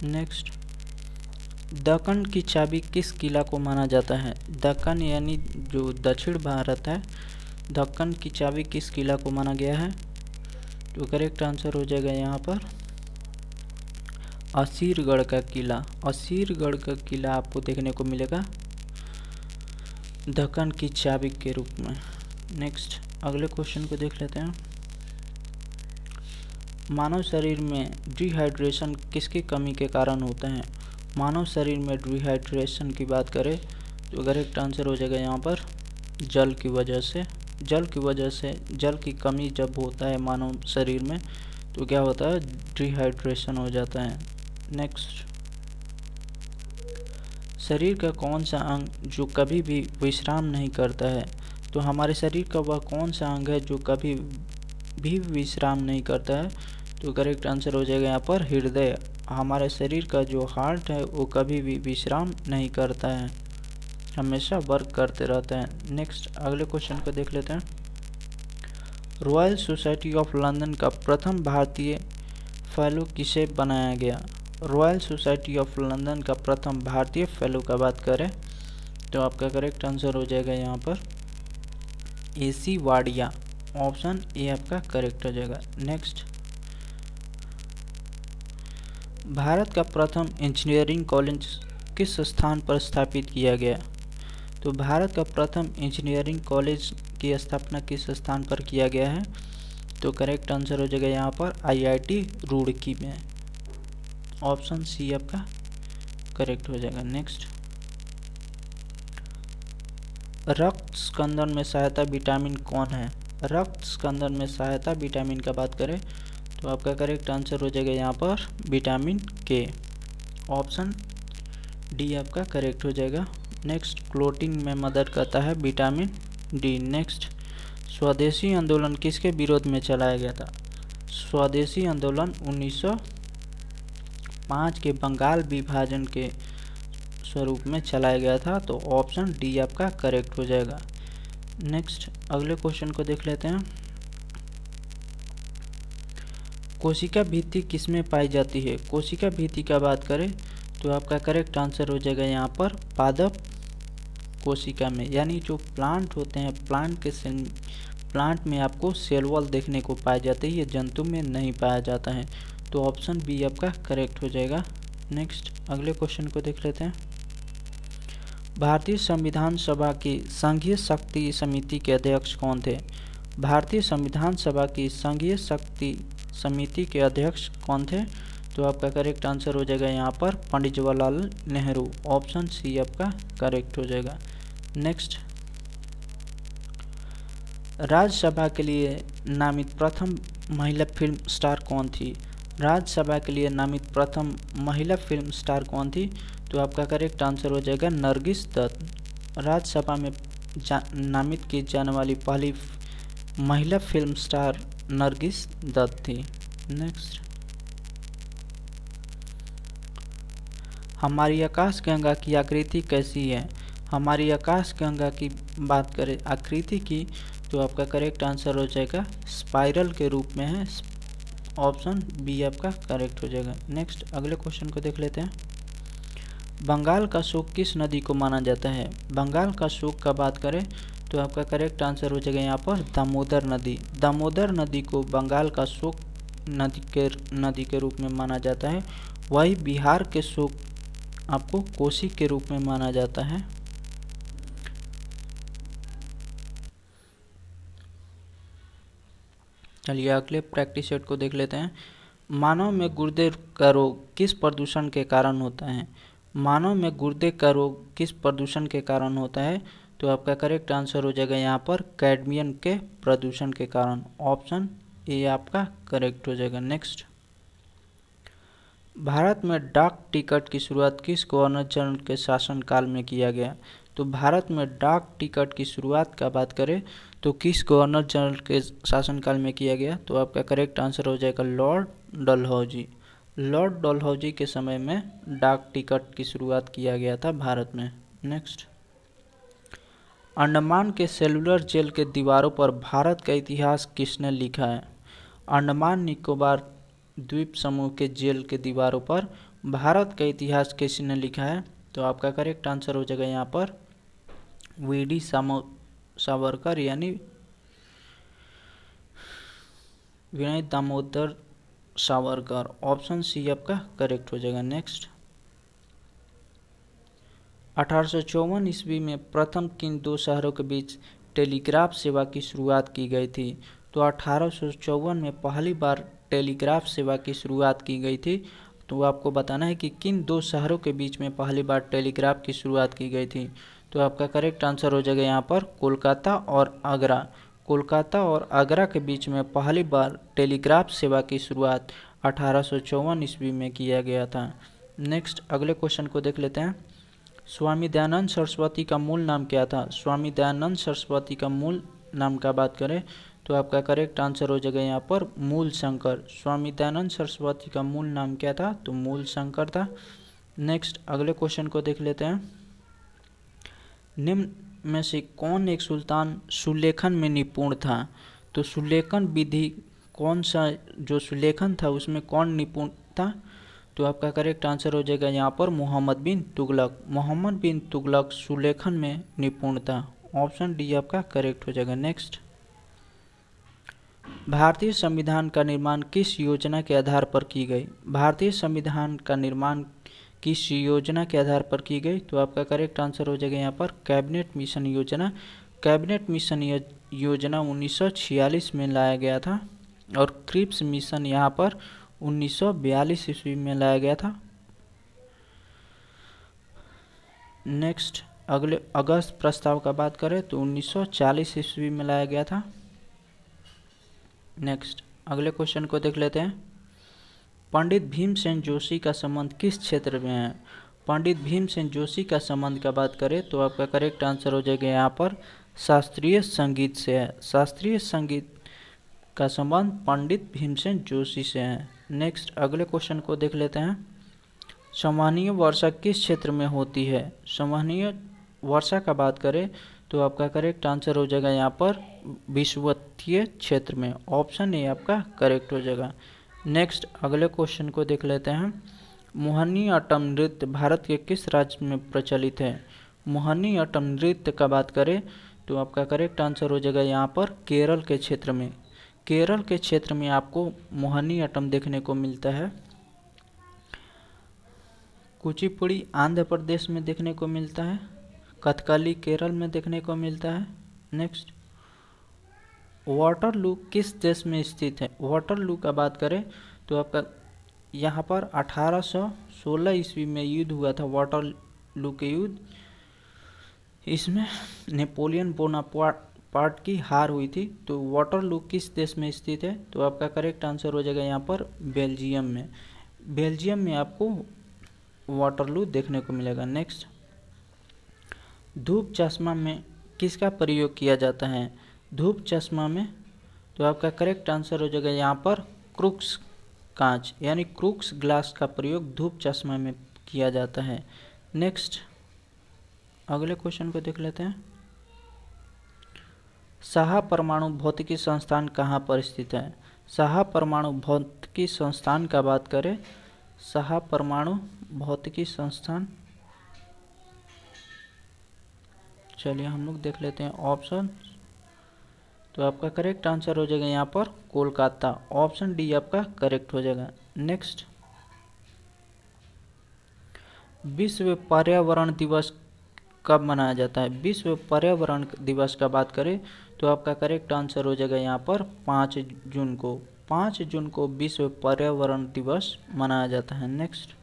नेक्स्ट, दक्कन की चाबी किस किला को माना जाता है? दक्कन यानी जो दक्षिण भारत है, दक्कन की चाबी किस किला को माना गया है? तो करेक्ट आंसर हो जाएगा यहाँ पर असीरगढ़ का किला। असीरगढ़ का किला आपको देखने को मिलेगा दक्कन की चाबी के रूप में। नेक्स्ट, अगले क्वेश्चन को देख लेते हैं। मानव शरीर में डिहाइड्रेशन किसकी कमी के कारण होता है? मानव शरीर में डिहाइड्रेशन की बात करें तो करेक्ट आंसर हो जाएगा यहाँ पर जल की वजह से। जल की कमी जब होता है मानव शरीर में तो क्या होता है? डिहाइड्रेशन हो जाता है। नेक्स्ट, शरीर का कौन सा अंग जो कभी भी विश्राम नहीं करता है? तो हमारे शरीर का वह कौन सा अंग है जो कभी भी विश्राम नहीं करता है? तो करेक्ट आंसर हो जाएगा यहाँ पर हृदय। हमारे शरीर का जो हार्ट है वो कभी भी विश्राम नहीं करता है, हमेशा वर्क करते रहता है। नेक्स्ट, अगले क्वेश्चन को देख लेते हैं। रॉयल सोसाइटी ऑफ लंदन का प्रथम भारतीय फेलो किसे बनाया गया? रॉयल सोसाइटी ऑफ लंदन का प्रथम भारतीय फेलो का बात करें तो आपका करेक्ट आंसर हो जाएगा यहाँ पर AC वाडिया। ऑप्शन ए आपका करेक्ट हो जाएगा। नेक्स्ट, भारत का प्रथम इंजीनियरिंग कॉलेज किस स्थान पर स्थापित किया गया? तो भारत का प्रथम इंजीनियरिंग कॉलेज की स्थापना किस स्थान पर किया गया है? तो करेक्ट आंसर हो जाएगा यहाँ पर IIT रुड़की में। ऑप्शन सी आपका करेक्ट हो जाएगा। नेक्स्ट, रक्त स्कंदन में सहायता विटामिन कौन है? रक्त स्कंदन में सहायता विटामिन का बात करें तो आपका करेक्ट आंसर हो जाएगा यहाँ पर विटामिन के। ऑप्शन डी आपका करेक्ट हो जाएगा। नेक्स्ट, क्लोटिंग में मदद करता है विटामिन डी। नेक्स्ट, स्वदेशी आंदोलन किसके विरोध में चलाया गया था? स्वदेशी आंदोलन 1905 के बंगाल विभाजन के स्वरूप में चलाया गया था। तो ऑप्शन डी आपका करेक्ट हो जाएगा। नेक्स्ट, अगले क्वेश्चन को देख लेते हैं। कोशिका भित्ति किसमें पाई जाती है? कोशिका भित्ति का बात करें तो आपका करेक्ट आंसर हो जाएगा यहाँ पर पादप कोशिका में, यानी जो प्लांट होते हैं प्लांट में आपको सेल वॉल देखने को पाए जाते हैं, ये जंतु में नहीं पाया जाता है। तो ऑप्शन बी आपका करेक्ट हो जाएगा। नेक्स्ट, अगले क्वेश्चन को देख लेते हैं। भारतीय संविधान सभा की संघीय शक्ति समिति के अध्यक्ष कौन थे? भारतीय संविधान सभा की संघीय शक्ति समिति के अध्यक्ष कौन थे? तो आपका करेक्ट आंसर हो जाएगा यहाँ पर पंडित जवाहरलाल नेहरू। ऑप्शन सी आपका करेक्ट हो जाएगा। नेक्स्ट, राज्यसभा के लिए नामित प्रथम महिला फिल्म स्टार कौन थी? राज्यसभा के लिए नामित प्रथम महिला फिल्म स्टार कौन थी? तो आपका करेक्ट आंसर हो जाएगा नरगिस दत्त। राज्यसभा में नामित की जाने वाली पहली महिला फिल्म स्टार नरगिस दत्त थी। नेक्स्ट, हमारी आकाशगंगा की आकृति कैसी है? हमारी आकाशगंगा की बात करें आकृति की तो आपका करेक्ट आंसर हो जाएगा स्पाइरल के रूप में है। ऑप्शन बी आपका करेक्ट हो जाएगा। नेक्स्ट, अगले क्वेश्चन को देख लेते हैं। बंगाल का शोक किस नदी को माना जाता है? बंगाल का शोक का बात करें तो आपका करेक्ट आंसर हो जाएगा यहाँ पर दामोदर नदी। दामोदर नदी को बंगाल का शोक नदी के रूप में माना जाता है। वही बिहार के शोक आपको कोसी के रूप में माना जाता है। चलिए अगले प्रैक्टिस सेट को देख लेते हैं। मानव में गुर्दे का रोग किस प्रदूषण के कारण होता है? मानव में गुर्दे का रोग किस प्रदूषण के कारण होता है? तो आपका करेक्ट आंसर हो जाएगा यहाँ पर कैडमियम के प्रदूषण के कारण। ऑप्शन ए आपका करेक्ट हो जाएगा। नेक्स्ट, भारत में डाक टिकट की शुरुआत किस गवर्नर जनरल के शासनकाल में किया गया? तो भारत में डाक टिकट की शुरुआत का बात करें तो किस गवर्नर जनरल के शासनकाल में किया गया? तो आपका करेक्ट आंसर हो जाएगा लॉर्ड डलहौजी। लॉर्ड डलहौजी के समय में डाक टिकट की शुरुआत किया गया था भारत में। नेक्स्ट, अंडमान के सेलुलर जेल के दीवारों पर भारत का इतिहास किसने लिखा है? अंडमान निकोबार द्वीप समूह के जेल के दीवारों पर भारत का इतिहास किसने लिखा है? तो आपका करेक्ट आंसर हो जाएगा यहाँ पर वीडी सावरकर यानी विनायक दामोदर सावरकर। ऑप्शन सी आपका करेक्ट हो जाएगा। नेक्स्ट, 1854 ईस्वी में प्रथम किन दो शहरों के बीच टेलीग्राफ सेवा की शुरुआत की गई थी? तो 1854 में पहली बार टेलीग्राफ सेवा की शुरुआत की गई थी। तो आपको बताना है कि किन दो शहरों के बीच में पहली बार टेलीग्राफ की शुरुआत की गई थी। तो आपका करेक्ट आंसर हो जाएगा यहाँ पर कोलकाता और आगरा। कोलकाता और आगरा के बीच में पहली बार टेलीग्राफ सेवा की शुरुआत 1854 ईस्वी में किया गया था। नेक्स्ट, अगले क्वेश्चन को देख लेते हैं। स्वामी दयानंद सरस्वती का मूल नाम क्या था? स्वामी दयानंद सरस्वती का मूल नाम का बात करें तो आपका करेक्ट आंसर हो जाएगा यहाँ पर मूल शंकर। स्वामी दयानंद सरस्वती का मूल नाम क्या था? तो मूल शंकर था। नेक्स्ट, अगले क्वेश्चन को देख लेते हैं। निम्न में से कौन एक सुल्तान सुलेखन में निपुण था? तो सुलेखन विधि कौन सा जो सुलेखन था उसमें कौन निपुण था? तो आपका करेक्ट आंसर हो जाएगा यहाँ पर मोहम्मद बिन तुगलक। मोहम्मद बिन तुगलक सुलेखन में निपुण था। ऑप्शन डी आपका करेक्ट हो जाएगा। नेक्स्ट, भारतीय संविधान का निर्माण किस योजना के आधार पर की गई? भारतीय संविधान का निर्माण किस योजना के आधार पर की गई? तो आपका करेक्ट आंसर हो जाएगा यहाँ पर कैबिनेट मिशन योजना। कैबिनेट मिशन योजना 1946 में लाया गया था और क्रिप्स मिशन यहाँ पर 1942 ईस्वी में लाया गया था। नेक्स्ट, अगले अगस्त प्रस्ताव का बात करें तो 1940 ईस्वी में लाया गया था। नेक्स्ट, अगले क्वेश्चन को देख लेते हैं। पंडित भीमसेन जोशी का संबंध किस क्षेत्र में है? पंडित भीमसेन जोशी का संबंध का बात करें तो आपका करेक्ट आंसर हो जाएगा यहाँ पर शास्त्रीय संगीत से है। शास्त्रीय संगीत का संबंध पंडित भीमसेन जोशी से है। नेक्स्ट, अगले क्वेश्चन को देख लेते हैं। संवहनीय वर्षा किस क्षेत्र में होती है? संवहनीय वर्षा का बात करें तो आपका करेक्ट आंसर हो जाएगा यहाँ पर विषुवतीय क्षेत्र में। ऑप्शन ए आपका करेक्ट हो जाएगा। नेक्स्ट, अगले क्वेश्चन को देख लेते हैं। मोहिनीअट्टम नृत्य भारत के किस राज्य में प्रचलित है? मोहिनीअट्टम नृत्य का बात करें तो आपका करेक्ट आंसर हो जाएगा यहाँ पर केरल के क्षेत्र में। केरल के क्षेत्र में आपको मोहिनीअट्टम देखने को मिलता है। कुचिपुड़ी आंध्र प्रदेश में देखने को मिलता है। कथकली केरल में देखने को मिलता है। नेक्स्ट, वाटरलू किस देश में स्थित है? वाटरलू का बात करें तो आपका यहाँ पर 1816 ईस्वी में युद्ध हुआ था, वाटरलू के युद्ध। इसमें नेपोलियन बोनापार्ट की हार हुई थी। तो वाटरलू किस देश में स्थित है? तो आपका करेक्ट आंसर हो जाएगा यहाँ पर बेल्जियम में। बेल्जियम में आपको वाटरलू देखने को मिलेगा। नेक्स्ट, धूप चश्मा में किसका प्रयोग किया जाता है? धूप चश्मा में तो आपका करेक्ट आंसर हो जाएगा यहाँ पर क्रूक्स कांच यानी क्रूक्स ग्लास का प्रयोग धूप चश्मा में किया जाता है। नेक्स्ट, अगले क्वेश्चन को देख लेते हैं। साहा परमाणु भौतिकी संस्थान कहाँ पर स्थित है? साहा परमाणु भौतिकी संस्थान का बात करें, साहा परमाणु भौतिकी संस्थान, चलिए हम लोग देख लेते हैं ऑप्शन। तो आपका करेक्ट आंसर हो जाएगा यहाँ पर कोलकाता। ऑप्शन डी आपका करेक्ट हो जाएगा। नेक्स्ट, विश्व पर्यावरण दिवस कब मनाया जाता है? विश्व पर्यावरण दिवस का बात करें तो आपका करेक्ट आंसर हो जाएगा यहाँ पर 5 जून को। 5 जून को विश्व पर्यावरण दिवस मनाया जाता है। नेक्स्ट,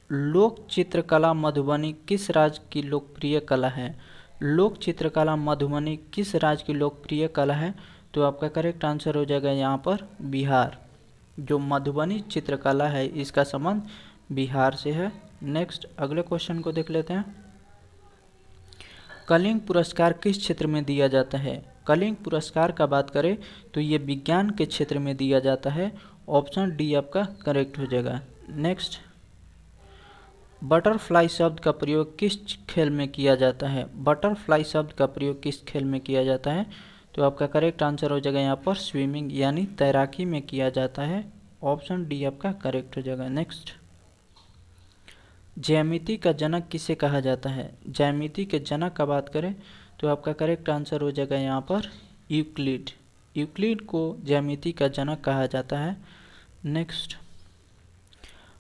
लोक चित्रकला मधुबनी किस राज्य की लोकप्रिय कला है? लोक चित्रकला मधुबनी किस राज्य की लोकप्रिय कला है? तो आपका करेक्ट आंसर हो जाएगा यहाँ पर बिहार। जो मधुबनी चित्रकला है इसका संबंध बिहार से है। नेक्स्ट, अगले क्वेश्चन को देख लेते हैं। कलिंग पुरस्कार किस क्षेत्र में दिया जाता है? कलिंग पुरस्कार का बात करें तो ये विज्ञान के क्षेत्र में दिया जाता है। ऑप्शन डी आपका करेक्ट हो जाएगा। नेक्स्ट, बटरफ्लाई शब्द का प्रयोग किस खेल में किया जाता है? बटरफ्लाई शब्द का प्रयोग किस खेल में किया जाता है? तो आपका करेक्ट आंसर हो जाएगा यहाँ पर स्विमिंग यानी तैराकी में किया जाता है। ऑप्शन डी आपका करेक्ट हो जाएगा। नेक्स्ट, ज्यामिति का जनक किसे कहा जाता है? ज्यामिति के जनक का बात करें तो आपका करेक्ट आंसर हो जाएगा यहाँ पर यूक्लिड। यूक्लिड को ज्यामिति का जनक कहा जाता है। नेक्स्ट,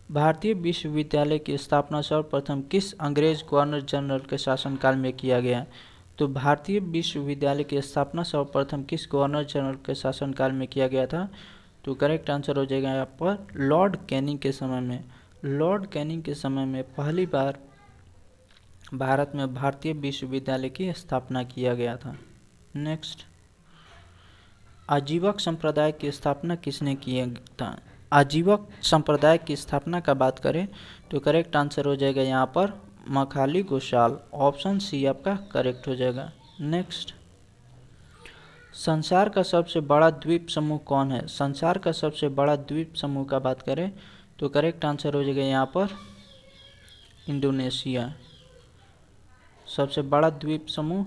भारतीय विश्वविद्यालय की स्थापना सर्वप्रथम किस अंग्रेज गवर्नर जनरल के शासनकाल में किया गया? तो भारतीय विश्वविद्यालय की स्थापना सर्वप्रथम किस गवर्नर जनरल के शासनकाल में किया गया था? तो करेक्ट आंसर हो जाएगा यहाँ पर लॉर्ड कैनिंग के समय में। लॉर्ड कैनिंग के समय में पहली बार भारत में भारतीय विश्वविद्यालय की स्थापना किया गया था। नेक्स्ट, आजीवक संप्रदाय की स्थापना किसने किया था? आजीवक संप्रदाय की स्थापना का बात करें तो करेक्ट आंसर हो जाएगा यहाँ पर मखाली घोषाल। ऑप्शन सी आपका करेक्ट हो जाएगा। नेक्स्ट, संसार का सबसे बड़ा द्वीप समूह कौन है? संसार का सबसे बड़ा द्वीप समूह का बात करें तो करेक्ट आंसर हो जाएगा यहाँ पर इंडोनेशिया। सबसे बड़ा द्वीप समूह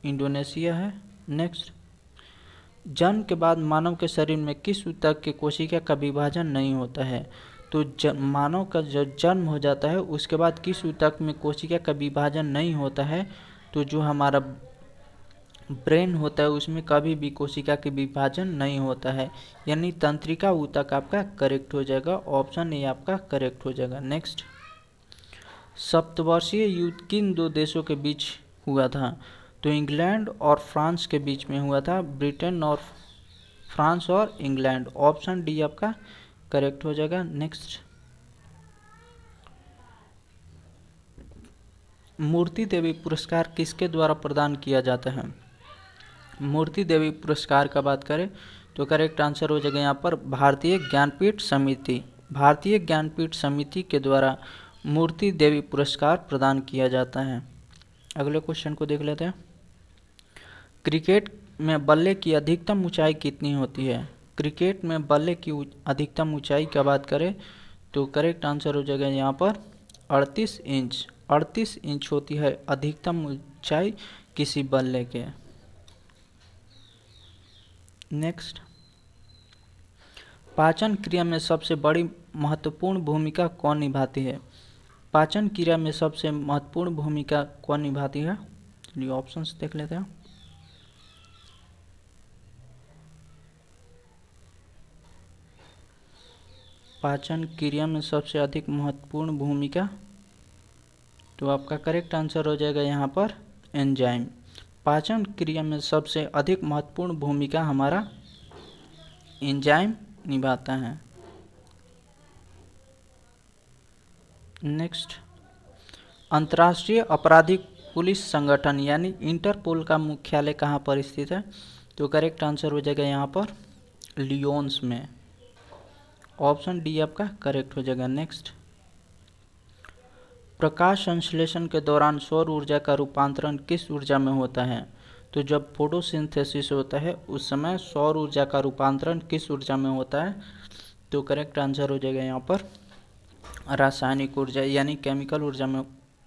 इंडोनेशिया है। नेक्स्ट, जन्म के बाद मानव के शरीर में किस ऊतक के कोशिका का विभाजन नहीं होता है? तो मानव का जो जन्म हो जाता है उसके बाद किस ऊतक में कोशिका का विभाजन नहीं होता है? तो जो हमारा ब्रेन होता है उसमें कभी भी कोशिका के विभाजन नहीं होता है, यानी तंत्रिका ऊतक आपका करेक्ट हो जाएगा। ऑप्शन ए आपका करेक्ट हो जाएगा। नेक्स्ट, सप्तवर्षीय युद्ध किन दो देशों के बीच हुआ था? तो इंग्लैंड और फ्रांस के बीच में हुआ था। ब्रिटेन और फ्रांस और इंग्लैंड। ऑप्शन डी आपका करेक्ट हो जाएगा। नेक्स्ट, मूर्ति देवी पुरस्कार किसके द्वारा प्रदान किया जाता है? मूर्ति देवी पुरस्कार का बात करें तो करेक्ट आंसर हो जाएगा यहाँ पर भारतीय ज्ञानपीठ समिति। भारतीय ज्ञानपीठ समिति के द्वारा मूर्ति देवी पुरस्कार प्रदान किया जाता है। अगले क्वेश्चन को देख लेते हैं। क्रिकेट में बल्ले की अधिकतम ऊंचाई कितनी होती है? क्रिकेट में बल्ले की अधिकतम ऊंचाई का बात करें तो करेक्ट आंसर हो जाएगा यहाँ पर 38 इंच। 38 इंच होती है अधिकतम ऊंचाई किसी बल्ले के। नेक्स्ट, पाचन क्रिया में सबसे बड़ी महत्वपूर्ण भूमिका कौन निभाती है? पाचन क्रिया में सबसे महत्वपूर्ण भूमिका कौन निभाती है? चलिए ऑप्शंस देख लेते हैं। पाचन क्रिया में सबसे अधिक महत्वपूर्ण भूमिका, तो आपका करेक्ट आंसर हो जाएगा यहाँ पर एंजाइम। पाचन क्रिया में सबसे अधिक महत्वपूर्ण भूमिका हमारा एंजाइम निभाता है। नेक्स्ट, अंतर्राष्ट्रीय आपराधिक पुलिस संगठन यानी इंटरपोल का मुख्यालय कहाँ पर स्थित है? तो करेक्ट आंसर हो जाएगा यहाँ पर लियोन्स में। ऑप्शन डी आपका करेक्ट हो जाएगा। नेक्स्ट, प्रकाश संश्लेषण के दौरान सौर ऊर्जा का रूपांतरण किस ऊर्जा में होता है? तो जब फोटोसिंथेसिस होता है उस समय सौर ऊर्जा का रूपांतरण किस ऊर्जा में होता है? तो करेक्ट आंसर हो जाएगा यहाँ पर रासायनिक ऊर्जा यानी केमिकल ऊर्जा में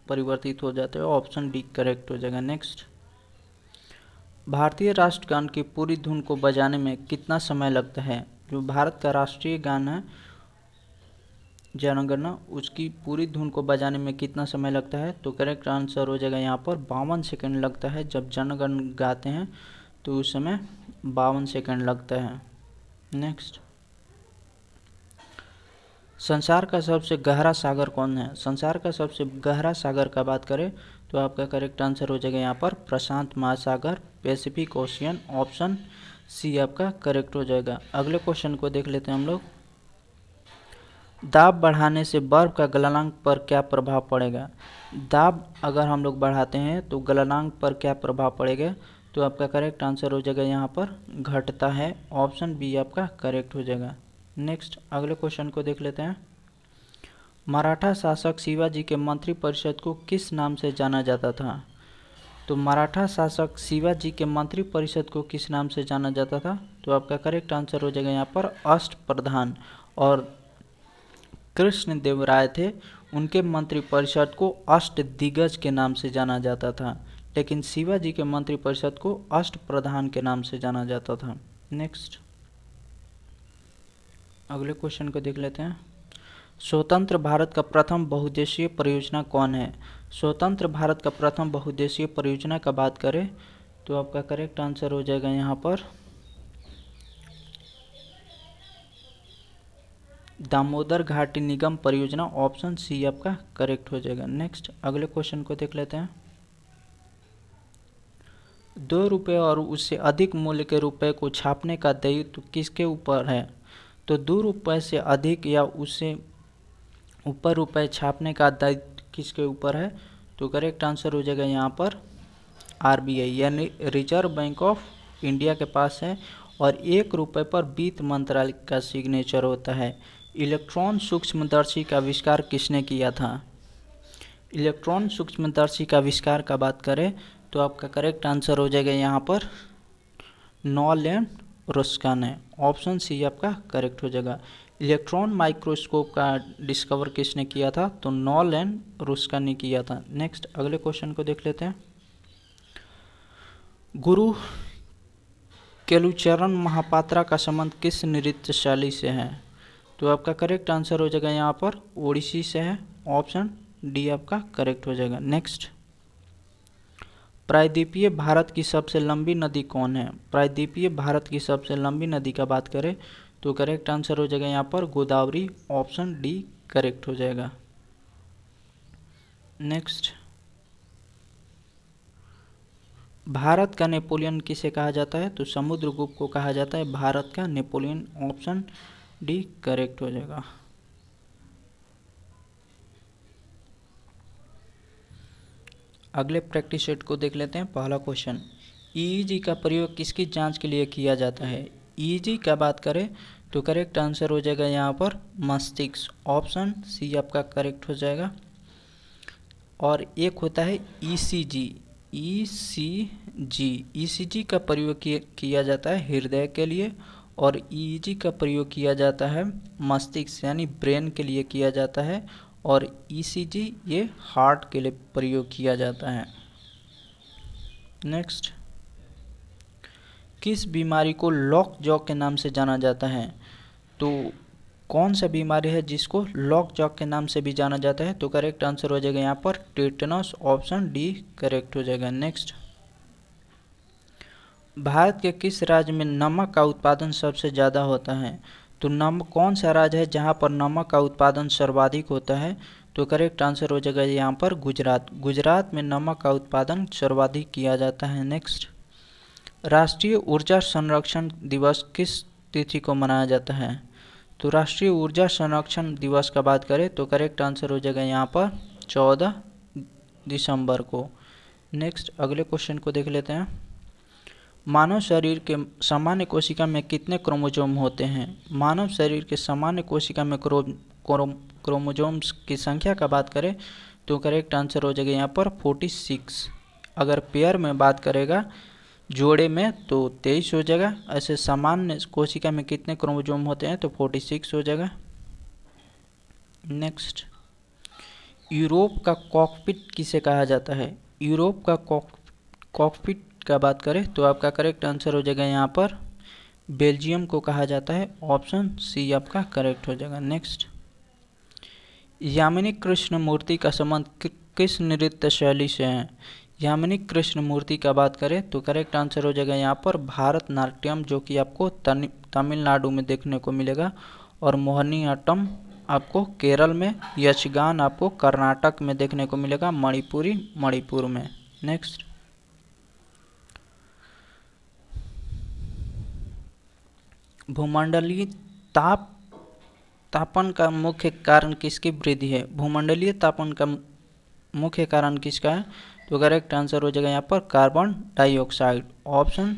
परिवर्तित हो जाते हैं। ऑप्शन डी करेक्ट हो जाएगा। नेक्स्ट, भारतीय राष्ट्रगान की पूरी धुन को बजाने में कितना समय लगता है? जो भारत का राष्ट्रीय गान है जनगणना, उसकी पूरी धुन को बजाने में कितना समय लगता है? तो करेक्ट आंसर हो जाएगा यहाँ पर 52 सेकंड लगता है। जब जनगण गाते हैं तो उस समय 52 सेकंड लगता है। नेक्स्ट, संसार का सबसे गहरा सागर कौन है? संसार का सबसे गहरा सागर का बात करें तो आपका करेक्ट आंसर हो जाएगा यहाँ पर प्रशांत महासागर, पैसिफिक ओशियन। ऑप्शन सी आपका करेक्ट हो जाएगा। अगले क्वेश्चन को देख लेते हैं हम लोग। दाब बढ़ाने से बर्फ का गलनांक पर क्या प्रभाव पड़ेगा? दाब अगर हम लोग बढ़ाते हैं तो गलनांक पर क्या प्रभाव पड़ेगा? तो आपका करेक्ट आंसर हो जाएगा यहाँ पर घटता है। ऑप्शन बी आपका करेक्ट हो जाएगा। नेक्स्ट, अगले क्वेश्चन को देख लेते हैं। मराठा शासक शिवाजी के मंत्रिपरिषद को किस नाम से जाना जाता था? तो मराठा शासक शिवाजी के मंत्रिपरिषद को किस नाम से जाना जाता था? तो आपका करेक्ट आंसर हो जाएगा यहाँ पर अष्टप्रधान। और कृष्ण देव राय थे, उनके मंत्रिपरिषद को अष्टदिग्गज के नाम से जाना जाता था, लेकिन शिवाजी के मंत्रिपरिषद को अष्टप्रधान के नाम से जाना जाता था। नेक्स्ट, अगले क्वेश्चन को देख लेते हैं। स्वतंत्र भारत का प्रथम बहुउद्देशीय परियोजना कौन है? स्वतंत्र भारत का प्रथम बहुउद्देशीय परियोजना का बात करें तो आपका करेक्ट आंसर हो जाएगा यहाँ पर दामोदर घाटी निगम परियोजना, ऑप्शन सी आपका करेक्ट हो जाएगा। नेक्स्ट अगले क्वेश्चन को देख लेते हैं। 2 रुपये और उससे अधिक मूल्य के रुपए को छापने का दायित्व किसके ऊपर है? तो 2 रुपये से अधिक या उससे ऊपर रुपए छापने का दायित्व किसके ऊपर है? तो करेक्ट आंसर हो जाएगा यहाँ पर आरबीआई यानी रिजर्व बैंक ऑफ इंडिया के पास है, और 1 रुपये पर वित्त मंत्रालय का सिग्नेचर होता है। इलेक्ट्रॉन सूक्ष्मदर्शी का आविष्कार किसने किया था? इलेक्ट्रॉन सूक्ष्मदर्शी का आविष्कार का बात करें तो आपका करेक्ट आंसर हो जाएगा यहाँ पर नॉर्लैंड रुस्का ने, ऑप्शन सी आपका करेक्ट हो जाएगा। इलेक्ट्रॉन माइक्रोस्कोप का डिस्कवर किसने किया था? तो नॉर्लैंड रुस्का ने किया था। नेक्स्ट अगले क्वेश्चन को देख लेते हैं। गुरु केलुचरण महापात्रा का संबंध किस नृत्य शैली से है? तो आपका करेक्ट आंसर हो जाएगा यहाँ पर ओडिसी से है, ऑप्शन डी आपका करेक्ट हो जाएगा। नेक्स्ट प्रायद्वीपीय भारत की सबसे लंबी नदी कौन है? प्रायद्वीपीय भारत की सबसे लंबी नदी का बात करें तो करेक्ट आंसर हो जाएगा यहाँ पर गोदावरी, ऑप्शन डी करेक्ट हो जाएगा। नेक्स्ट भारत का नेपोलियन किसे कहा जाता है? तो समुद्रगुप्त को कहा जाता है भारत का नेपोलियन, ऑप्शन डी करेक्ट हो जाएगा। अगले प्रैक्टिस सेट को देख लेते हैं। पहला क्वेश्चन, ईईजी का प्रयोग किसकी जांच के लिए किया जाता है? ईईजी का बात करें तो करेक्ट आंसर हो जाएगा यहाँ पर मस्तिष्क, ऑप्शन सी आपका करेक्ट हो जाएगा। और एक होता है ईसीजी, ईसीजी का प्रयोग किया जाता है हृदय के लिए, और ईईजी का प्रयोग किया जाता है मस्तिष्क यानी ब्रेन के लिए किया जाता है, और ईसीजी ये हार्ट के लिए प्रयोग किया जाता है। नेक्स्ट किस बीमारी को लॉक जॉ के नाम से जाना जाता है? तो कौन सा बीमारी है जिसको लॉक जॉ के नाम से भी जाना जाता है? तो करेक्ट आंसर हो जाएगा यहाँ पर टेटनस, ऑप्शन डी करेक्ट हो जाएगा। नेक्स्ट भारत के किस राज्य में नमक का उत्पादन सबसे ज़्यादा होता है? तो नमक कौन सा राज्य है जहाँ पर नमक का उत्पादन सर्वाधिक होता है? तो करेक्ट आंसर हो जाएगा यहाँ पर गुजरात। गुजरात में नमक का उत्पादन सर्वाधिक किया जाता है। नेक्स्ट राष्ट्रीय ऊर्जा संरक्षण दिवस किस तिथि को मनाया जाता है? तो राष्ट्रीय ऊर्जा संरक्षण दिवस का बात करें तो करेक्ट आंसर हो जाएगा यहाँ पर 14 दिसंबर को। नेक्स्ट अगले क्वेश्चन को देख लेते हैं। मानव शरीर के सामान्य कोशिका में कितने क्रोमोसोम होते हैं? मानव शरीर के सामान्य कोशिका में क्रोमोसोम्स की संख्या का बात करें तो करेक्ट आंसर हो जाएगा यहाँ पर 46। अगर पेयर में बात करेगा जोड़े में तो 23 हो जाएगा। ऐसे सामान्य कोशिका में कितने क्रोमोसोम होते हैं? तो 46 हो जाएगा। नेक्स्ट यूरोप का कॉकपिट किसे कहा जाता है? यूरोप का कॉकपिट का बात करें तो आपका करेक्ट आंसर हो जाएगा यहाँ पर बेल्जियम को कहा जाता है, ऑप्शन सी आपका करेक्ट हो जाएगा। नेक्स्ट यामिनी कृष्णमूर्ति का संबंध किस नृत्य शैली से है? यामिनी कृष्णमूर्ति का बात करें तो करेक्ट आंसर हो जाएगा यहाँ पर भारतनाट्यम, जो कि आपको तमिलनाडु में देखने को मिलेगा, और मोहिनीअट्टम आपको केरल में, यक्षगान आपको कर्नाटक में देखने को मिलेगा, मणिपुर में। नेक्स्ट भूमंडलीय तापन का मुख्य कारण किसकी वृद्धि है? भूमंडलीय तापन का मुख्य कारण किसका है? तो करेक्ट आंसर हो जाएगा यहाँ पर carbon dioxide, option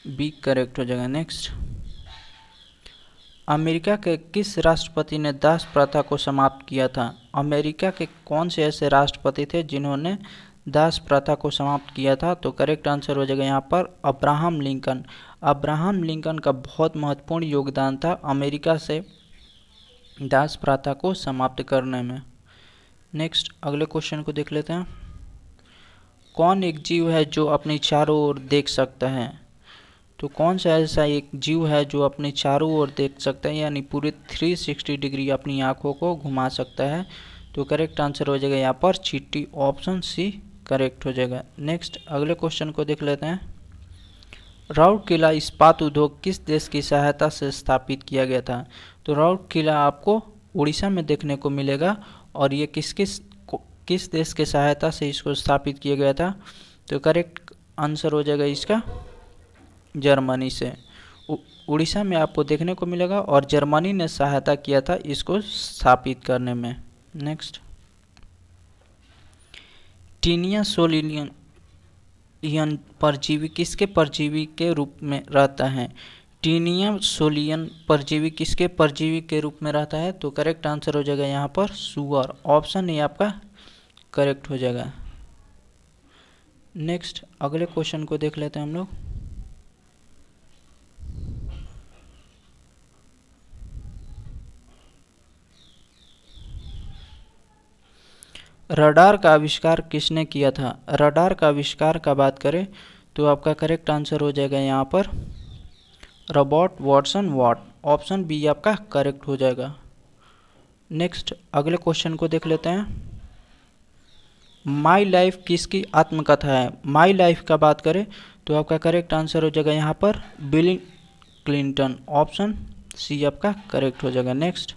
B correct हो जाएगा। नेक्स्ट अमेरिका के किस राष्ट्रपति ने दास प्रथा को समाप्त किया था? अमेरिका के कौन से ऐसे राष्ट्रपति थे जिन्होंने दास प्रथा को समाप्त किया था? तो करेक्ट आंसर हो जाएगा यहाँ पर अब्राहम लिंकन। अब्राहम लिंकन का बहुत महत्वपूर्ण योगदान था अमेरिका से दास प्रथा को समाप्त करने में। नेक्स्ट अगले क्वेश्चन को देख लेते हैं। कौन एक जीव है जो अपनी चारों ओर देख सकता है? तो कौन सा ऐसा एक जीव है जो अपने चारों ओर देख सकता है, यानी पूरे 360 डिग्री अपनी आंखों को घुमा सकता है? तो करेक्ट आंसर हो जाएगा यहाँ पर चींटी, ऑप्शन सी करेक्ट हो जाएगा। नेक्स्ट अगले क्वेश्चन को देख लेते हैं। राउर किला इस्पात उद्योग किस देश की सहायता से स्थापित किया गया था? तो राउर किला आपको उड़ीसा में देखने को मिलेगा, और ये किस देश के सहायता से इसको स्थापित किया गया था? तो करेक्ट आंसर हो जाएगा इसका जर्मनी से। उड़ीसा में आपको देखने को मिलेगा और जर्मनी ने सहायता किया था इसको स्थापित करने में। नेक्स्ट, टीनिया सोलियन परजीवी किसके परजीवी के रूप में रहता है? टीनिया सोलियन परजीवी किसके परजीवी के रूप में रहता है? तो करेक्ट आंसर हो जाएगा यहाँ पर सुअर, ऑप्शन ए आपका करेक्ट हो जाएगा। नेक्स्ट अगले क्वेश्चन को देख लेते हैं हम लोग। रडार का आविष्कार किसने किया था? रडार का आविष्कार का बात करें तो आपका करेक्ट आंसर हो जाएगा यहाँ पर Robert Watson Watt, option B आपका करेक्ट हो जाएगा। नेक्स्ट अगले क्वेश्चन को देख लेते हैं। माई लाइफ किसकी आत्मकथा है? माई लाइफ का बात करें तो आपका करेक्ट आंसर हो जाएगा यहाँ पर बिल क्लिंटन, ऑप्शन सी आपका करेक्ट हो जाएगा। नेक्स्ट,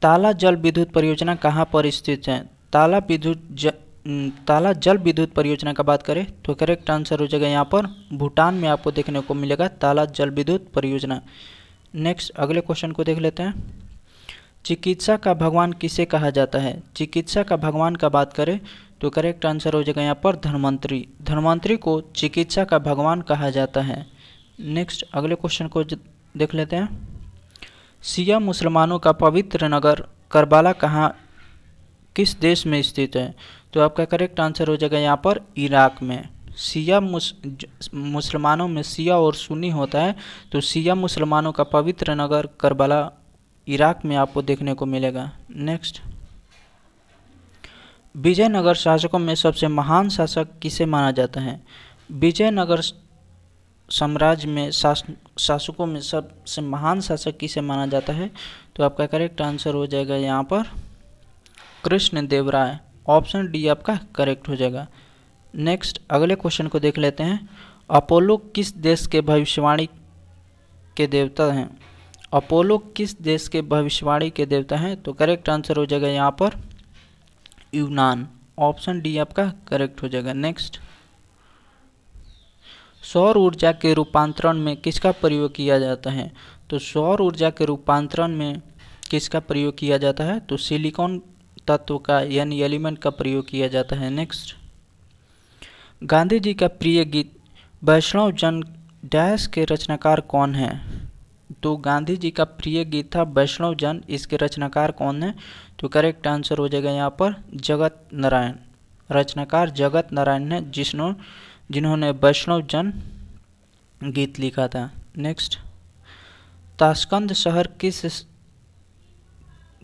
ताला जल विद्युत परियोजना कहाँ पर स्थित है? ताला जल विद्युत परियोजना का बात करें तो करेक्ट आंसर हो जाएगा यहाँ पर भूटान में आपको देखने को मिलेगा ताला जल विद्युत परियोजना। नेक्स्ट अगले क्वेश्चन को देख लेते हैं। चिकित्सा का भगवान किसे कहा जाता है? चिकित्सा का भगवान का बात करें तो करेक्ट आंसर हो जाएगा यहाँ पर धन्वंतरी। धन्वंतरी को चिकित्सा का भगवान कहा जाता है। नेक्स्ट अगले क्वेश्चन को देख लेते हैं। शिया मुसलमानों का पवित्र नगर करबला किस देश में स्थित है? तो आपका करेक्ट आंसर हो जाएगा यहाँ पर इराक में। शिया मुसलमानों में शिया और सुन्नी होता है, तो शिया मुसलमानों का पवित्र नगर करबला इराक में आपको देखने को मिलेगा। नेक्स्ट, विजयनगर शासकों में सबसे महान शासक किसे माना जाता है? विजयनगर साम्राज्य में शासकों में सबसे महान शासक किसे माना जाता है? तो आपका करेक्ट आंसर हो जाएगा यहाँ पर कृष्णदेवराय, ऑप्शन डी आपका करेक्ट हो जाएगा। नेक्स्ट अगले क्वेश्चन को देख लेते हैं। अपोलो किस देश के भविष्यवाणी के देवता हैं? अपोलो किस देश के भविष्यवाणी के देवता हैं? तो करेक्ट आंसर हो जाएगा यहाँ पर यूनान, ऑप्शन डी आपका करेक्ट हो जाएगा। नेक्स्ट, सौर ऊर्जा के रूपांतरण में किसका प्रयोग किया जाता है? तो सौर ऊर्जा के रूपांतरण में किसका प्रयोग किया जाता है? तो सिलिकॉन तत्व का यानी एलिमेंट का प्रयोग किया जाता है। नेक्स्ट, गांधी जी का प्रिय गीत वैष्णव जन डैश के रचनाकार कौन है? तो गांधी जी का प्रिय गीत था वैष्णव जन, इसके रचनाकार कौन है? तो करेक्ट आंसर हो जाएगा यहाँ पर जगत नारायण, रचनाकार जगत नारायण है जिन्होंने वैष्णव जन गीत लिखा था। नेक्स्ट, ताशकंद शहर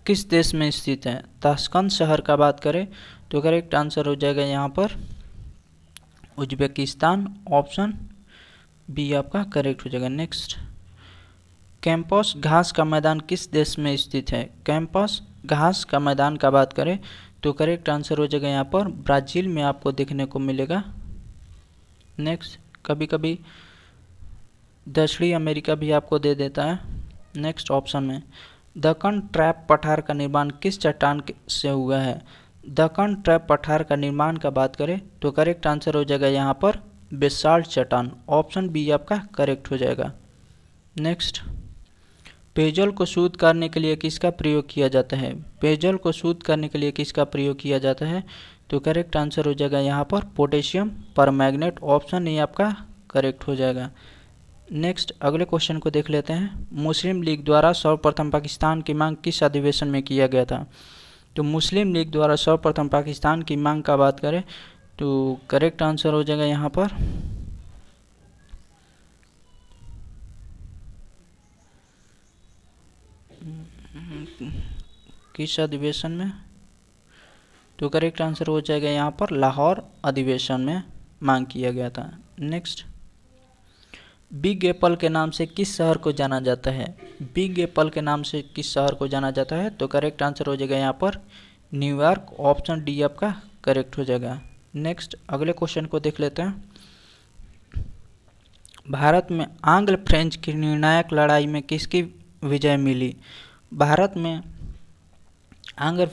किस देश में स्थित है? ताशकंद शहर का बात करें तो करेक्ट आंसर हो जाएगा यहाँ पर उज्बेकिस्तान, ऑप्शन बी आपका करेक्ट हो जाएगा। नेक्स्ट, कैंपस घास का मैदान किस देश में स्थित है? कैंपस घास का मैदान का बात करें तो करेक्ट आंसर हो जाएगा यहाँ पर ब्राज़ील में आपको देखने को मिलेगा। नेक्स्ट, कभी कभी दक्षिणी अमेरिका भी आपको दे देता है। नेक्स्ट ऑप्शन में दक्कन ट्रैप पठार का निर्माण किस चट्टान से हुआ है? दक्कन ट्रैप पठार का निर्माण का बात करें तो करेक्ट आंसर हो जाएगा यहाँ पर बेसाल्ट चट्टान, ऑप्शन बी आपका करेक्ट हो जाएगा। नेक्स्ट, पेयजल को शुद्ध करने के लिए किसका प्रयोग किया जाता है? पेयजल को शुद्ध करने के लिए किसका प्रयोग किया जाता है? तो करेक्ट आंसर हो जाएगा यहाँ पर पोटेशियम परमैंगनेट, ऑप्शन ए आपका करेक्ट हो जाएगा। नेक्स्ट अगले क्वेश्चन को देख लेते हैं। मुस्लिम लीग द्वारा सर्वप्रथम पाकिस्तान की मांग किस अधिवेशन में किया गया था? तो मुस्लिम लीग द्वारा सर्वप्रथम पाकिस्तान की मांग का बात करें तो करेक्ट आंसर हो जाएगा यहाँ पर किस अधिवेशन में? तो करेक्ट आंसर हो जाएगा यहाँ पर लाहौर अधिवेशन में। मांग किया गया था। नेक्स्ट, बिग एप्पल के नाम से किस शहर को जाना जाता है? बिग एप्पल के नाम से किस शहर को जाना जाता है? तो करेक्ट आंसर हो जाएगा यहाँ पर न्यूयॉर्क। ऑप्शन डी आपका करेक्ट हो जाएगा। नेक्स्ट, अगले क्वेश्चन को देख लेते हैं। भारत में आंग्ल फ्रेंच की निर्णायक लड़ाई में किसकी विजय मिली? भारत में आंग्ल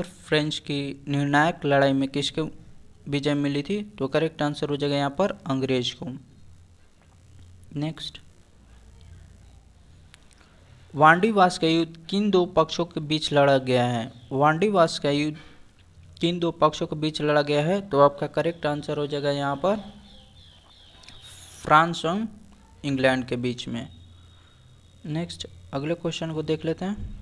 फ्रेंच की निर्णायक लड़ाई में किसको विजय मिली थी? तो करेक्ट आंसर हो जाएगा यहाँ पर अंग्रेज को। नेक्स्ट, वांडीवास का युद्ध किन दो पक्षों के बीच लड़ा गया है? वांडीवास का युद्ध किन दो पक्षों के बीच लड़ा गया है? तो आपका करेक्ट आंसर हो जाएगा यहाँ पर फ्रांस और इंग्लैंड के बीच में। नेक्स्ट, अगले क्वेश्चन को देख लेते हैं।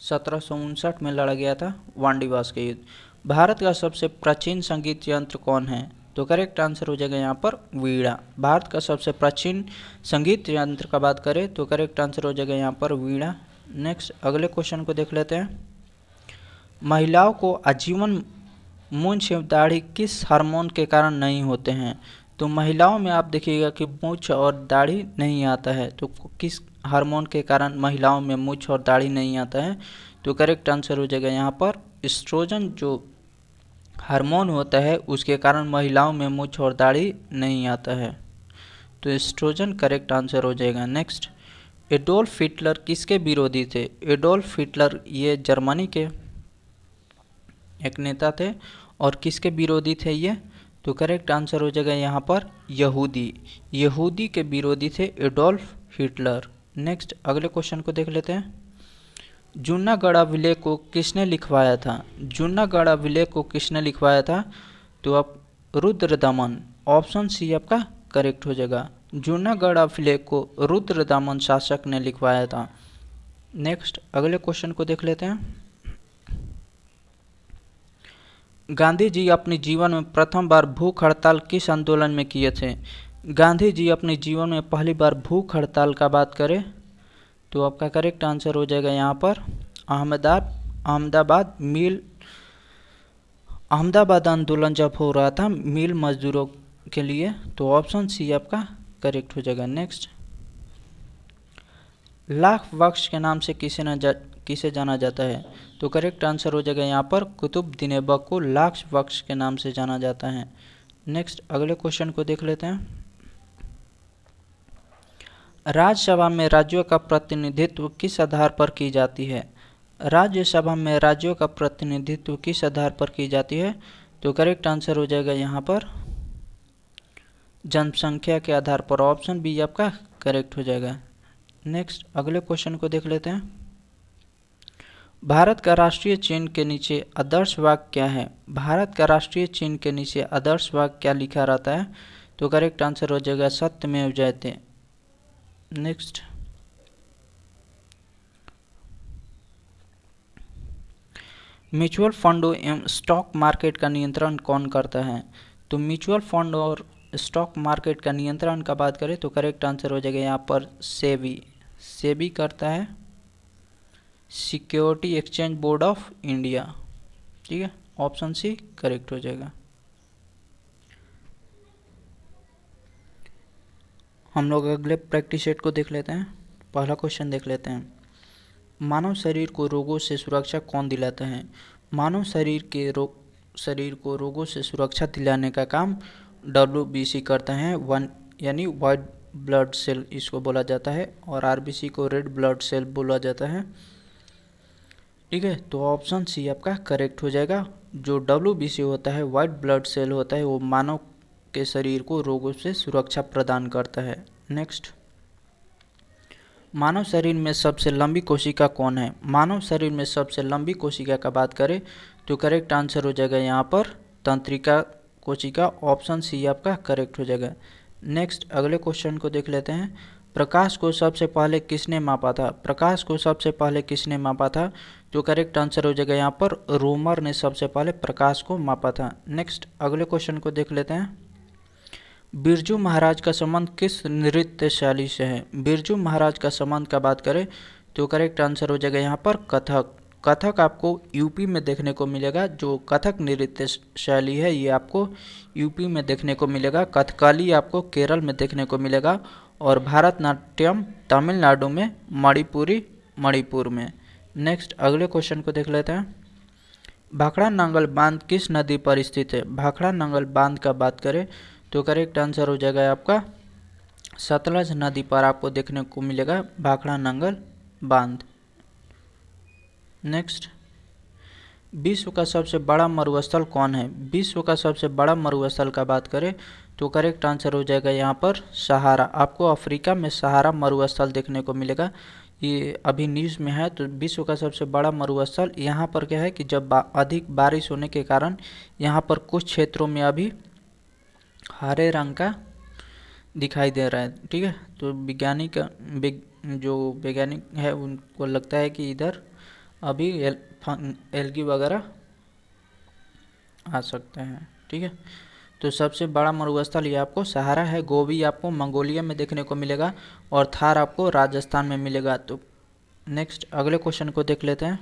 1759 में लड़ा गया था वांडीवास का युद्ध। भारत का सबसे प्राचीन संगीत यंत्र कौन है? तो करेक्ट आंसर हो जाएगा यहाँ पर वीणा। भारत का सबसे प्राचीन संगीत यंत्र का बात करें तो करेक्ट आंसर हो जाएगा यहाँ पर वीणा। नेक्स्ट, अगले क्वेश्चन को देख लेते हैं। महिलाओं को आजीवन मूंछ एवं दाढ़ी किस हार्मोन के कारण नहीं होते हैं? तो महिलाओं में आप देखिएगा कि मूंछ और दाढ़ी नहीं आता है, तो किस हार्मोन के कारण महिलाओं में मूंछ और दाढ़ी नहीं आता है? तो करेक्ट आंसर हो जाएगा यहाँ पर एस्ट्रोजन जो हार्मोन होता है उसके कारण महिलाओं में मूंछ और दाढ़ी नहीं आता है, तो एस्ट्रोजन करेक्ट आंसर हो जाएगा। नेक्स्ट, एडोल्फ हिटलर किसके विरोधी थे? एडोल्फ हिटलर ये जर्मनी के एक नेता थे और किसके विरोधी थे ये? तो करेक्ट आंसर हो जाएगा यहाँ पर यहूदी के विरोधी थे एडोल्फ हिटलर। नेक्स्ट, अगले क्वेश्चन को देख लेते हैं। जूनागढ़ अभिलेख को किसने लिखवाया था? जूनागढ़ अभिलेख को किसने लिखवाया था? तो आप रुद्रदमन। ऑप्शन सी आपका करेक्ट हो जाएगा। जूनागढ़ अभिलेख को रुद्रदमन शासक ने लिखवाया था। नेक्स्ट, अगले क्वेश्चन को देख लेते हैं। गांधी जी अपने जीवन में प्रथम बार भूख हड़ताल किस आंदोलन में किए थे? गांधी जी अपने जीवन में पहली बार भूख हड़ताल का बात करें तो आपका करेक्ट आंसर हो जाएगा यहाँ पर अहमदाबाद आंदोलन जब हो रहा था मिल मजदूरों के लिए, तो ऑप्शन सी आपका करेक्ट हो जाएगा। नेक्स्ट, लाख बख्श के नाम से किसे जाना जाता है? तो करेक्ट आंसर हो जाएगा यहाँ पर कुतुबुद्दीन ऐबक को लाख बख्श के नाम से जाना जाता है। नेक्स्ट, अगले क्वेश्चन को देख लेते हैं। राज्यसभा में राज्यों का प्रतिनिधित्व किस आधार पर की जाती है? राज्यसभा में राज्यों का प्रतिनिधित्व किस आधार पर की जाती है? तो करेक्ट आंसर हो जाएगा यहाँ पर जनसंख्या के आधार पर। ऑप्शन बी आपका करेक्ट हो जाएगा। नेक्स्ट, अगले क्वेश्चन को देख लेते हैं। भारत का राष्ट्रीय चिन्ह के नीचे आदर्श वाक्य क्या है? भारत का राष्ट्रीय चिन्ह के नीचे आदर्श वाक्य क्या लिखा रहता है? तो करेक्ट आंसर हो जाएगा सत्यमेव जयते। नेक्स्ट, म्यूचुअल फंडों एवं स्टॉक मार्केट का नियंत्रण कौन करता है? तो म्यूचुअल फंड और स्टॉक मार्केट का नियंत्रण का बात करें तो करेक्ट आंसर हो जाएगा यहाँ पर सेबी करता है, security exchange board of India. ठीक है, ऑप्शन सी करेक्ट हो जाएगा। हम लोग अगले प्रैक्टिस सेट को देख लेते हैं। पहला क्वेश्चन देख लेते हैं। मानव शरीर को रोगों से सुरक्षा कौन दिलाता है? मानव शरीर को रोगों से सुरक्षा दिलाने का काम WBC करता है, यानी वाइट ब्लड सेल इसको बोला जाता है, और RBC को रेड ब्लड सेल बोला जाता है। ठीक है, तो ऑप्शन सी आपका करेक्ट हो जाएगा। जो WBC होता है, वाइट ब्लड सेल होता है, वो मानव के शरीर को रोगों से सुरक्षा प्रदान करता है। नेक्स्ट, मानव शरीर में सबसे लंबी कोशिका कौन है? मानव शरीर में सबसे लंबी कोशिका का बात करें तो करेक्ट आंसर हो जाएगा यहाँ पर तंत्रिका कोशिका। ऑप्शन सी आपका करेक्ट हो जाएगा। नेक्स्ट, अगले क्वेश्चन को देख लेते हैं। प्रकाश को सबसे पहले किसने मापा था? प्रकाश को सबसे पहले किसने मापा था? तो करेक्ट आंसर हो जाएगा यहाँ पर रोमर ने सबसे पहले प्रकाश को मापा था। नेक्स्ट, अगले क्वेश्चन को देख लेते हैं। बिरजू महाराज का संबंध किस नृत्य शैली से है? बिरजू महाराज का संबंध का बात करें तो करेक्ट आंसर हो जाएगा यहाँ पर कथक। कथक आपको यूपी में देखने को मिलेगा। जो कथक नृत्य शैली है ये आपको यूपी में देखने को मिलेगा। कथकली आपको केरल में देखने को मिलेगा और भारतनाट्यम तमिलनाडु में, मणिपुर में। नेक्स्ट अगले क्वेश्चन को देख लेते हैं। भाखड़ा नांगल बांध किस नदी पर स्थित है? भाखड़ा नांगल बांध का बात करें तो करेक्ट आंसर हो जाएगा आपका सतलज नदी पर आपको देखने को मिलेगा भाखड़ा नांगल बांध। नेक्स्ट, विश्व का सबसे बड़ा मरुस्थल कौन है? विश्व का सबसे बड़ा मरुस्थल का बात करें तो करेक्ट आंसर हो जाएगा यहाँ पर सहारा। आपको अफ्रीका में सहारा मरुस्थल देखने को मिलेगा। ये अभी न्यूज़ में है। तो विश्व का सबसे बड़ा मरुस्थल यहाँ पर क्या है कि जब अधिक बारिश होने के कारण यहाँ पर कुछ क्षेत्रों में अभी हरे रंग का दिखाई दे रहा है। ठीक है, तो वैज्ञानिक है उनको लगता है कि इधर अभी एल्गी वगैरह आ सकते हैं। ठीक है, तो सबसे बड़ा मरुस्थल ये आपको सहारा है। गोबी आपको मंगोलिया में देखने को मिलेगा और थार आपको राजस्थान में मिलेगा। तो नेक्स्ट अगले क्वेश्चन को देख लेते हैं।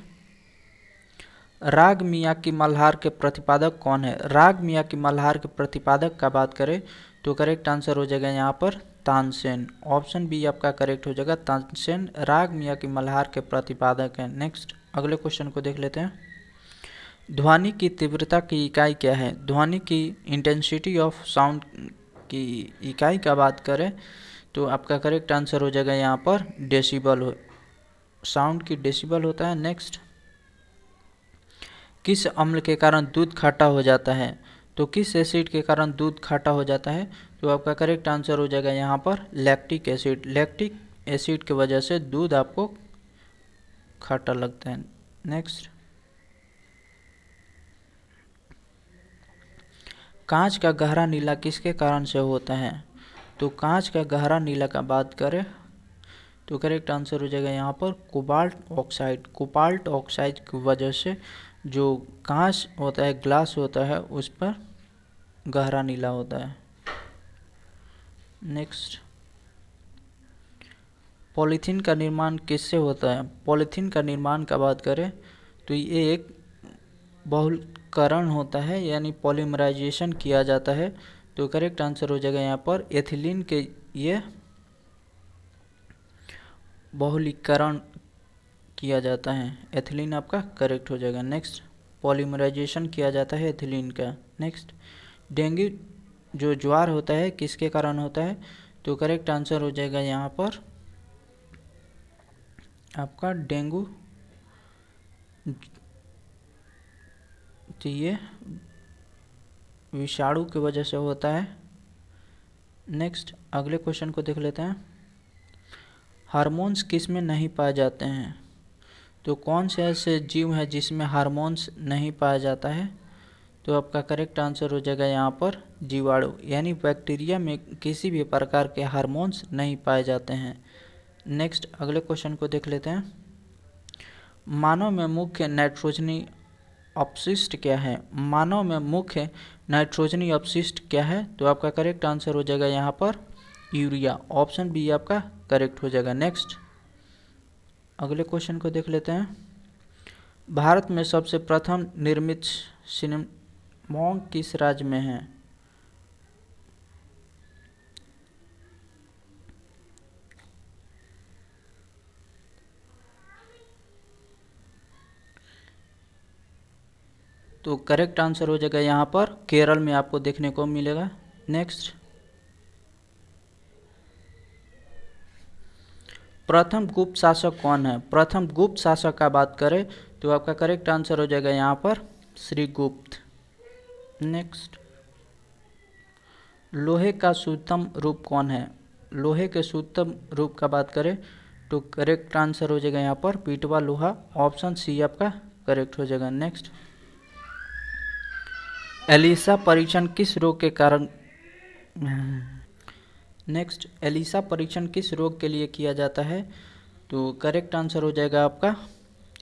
राग मियाकी मल्हार के प्रतिपादक कौन है? राग मियाकी मल्हार के प्रतिपादक का बात करें तो करेक्ट आंसर हो जाएगा यहाँ पर तानसेन। ऑप्शन बी आपका करेक्ट हो जाएगा, तानसेन राग मियाकी मल्हार के प्रतिपादक हैं। नेक्स्ट अगले क्वेश्चन को देख लेते हैं। ध्वनि की तीव्रता की इकाई क्या है? ध्वनि की इंटेंसिटी ऑफ साउंड की इकाई का बात करें तो आपका करेक्ट आंसर हो जाएगा यहाँ पर डेसिबल। साउंड की डेसिबल होता है। नेक्स्ट, किस अम्ल के कारण दूध खट्टा हो जाता है? तो किस एसिड के कारण दूध खट्टा हो जाता है? तो आपका करेक्ट आंसर हो जाएगा यहाँ पर लैक्टिक एसिड। लैक्टिक एसिड की वजह से दूध आपको खट्टा लगता है। नेक्स्ट, कांच का गहरा नीला किसके कारण से होता है? तो कांच का गहरा नीला का बात करें तो करेक्ट आंसर हो जाएगा यहाँ पर कोबाल्ट ऑक्साइड। कोबाल्ट ऑक्साइड की वजह से जो कांच होता है, ग्लास होता है, उस पर गहरा नीला होता है। नेक्स्ट, पॉलीथीन का निर्माण किससे होता है? पॉलीथीन का निर्माण का बात करें तो ये एक बहुलकरण होता है, यानी पॉलीमराइजेशन किया जाता है। तो करेक्ट आंसर हो जाएगा यहाँ पर एथिलीन के ये बहुलीकरण किया जाता है। एथिलीन आपका करेक्ट हो जाएगा। नेक्स्ट, पॉलीमराइजेशन किया जाता है एथिलीन का। नेक्स्ट, डेंगू जो ज्वार होता है किसके कारण होता है? तो करेक्ट आंसर हो जाएगा यहाँ पर आपका डेंगू, तो ये विषाणु की वजह से होता है। नेक्स्ट अगले क्वेश्चन को देख लेते हैं। हार्मोन्स किस में नहीं पाए जाते हैं? तो कौन से ऐसे जीव है जिसमें हार्मोन्स नहीं पाया जाता है? तो आपका करेक्ट आंसर हो जाएगा यहाँ पर जीवाणु, यानी बैक्टीरिया में किसी भी प्रकार के हार्मोन्स नहीं पाए जाते हैं। नेक्स्ट अगले क्वेश्चन को देख लेते हैं। मानव में मुख्य नाइट्रोजनी अपशिष्ट क्या है? मानव में मुख्य नाइट्रोजनी अपशिष्ट क्या है? तो आपका करेक्ट आंसर हो जाएगा यहाँ पर यूरिया। ऑप्शन बी आपका करेक्ट हो जाएगा। नेक्स्ट अगले क्वेश्चन को देख लेते हैं। भारत में सबसे प्रथम निर्मित सिनेमॉन्ग किस राज्य में है? तो करेक्ट आंसर हो जाएगा यहाँ पर केरल में आपको देखने को मिलेगा। नेक्स्ट, प्रथम गुप्त शासक कौन है? प्रथम गुप्त शासक का बात करें तो आपका करेक्ट आंसर हो जाएगा यहाँ पर श्रीगुप्त। नेक्स्ट, लोहे का शुद्धतम रूप कौन है? लोहे के शुद्धतम रूप का बात करें तो करेक्ट आंसर हो जाएगा यहाँ पर पीटवा लोहा। ऑप्शन सी आपका करेक्ट हो जाएगा। नेक्स्ट, एलिसा परीक्षण किस रोग के कारण नेक्स्ट एलिसा परीक्षण किस रोग के लिए किया जाता है? तो करेक्ट आंसर हो जाएगा आपका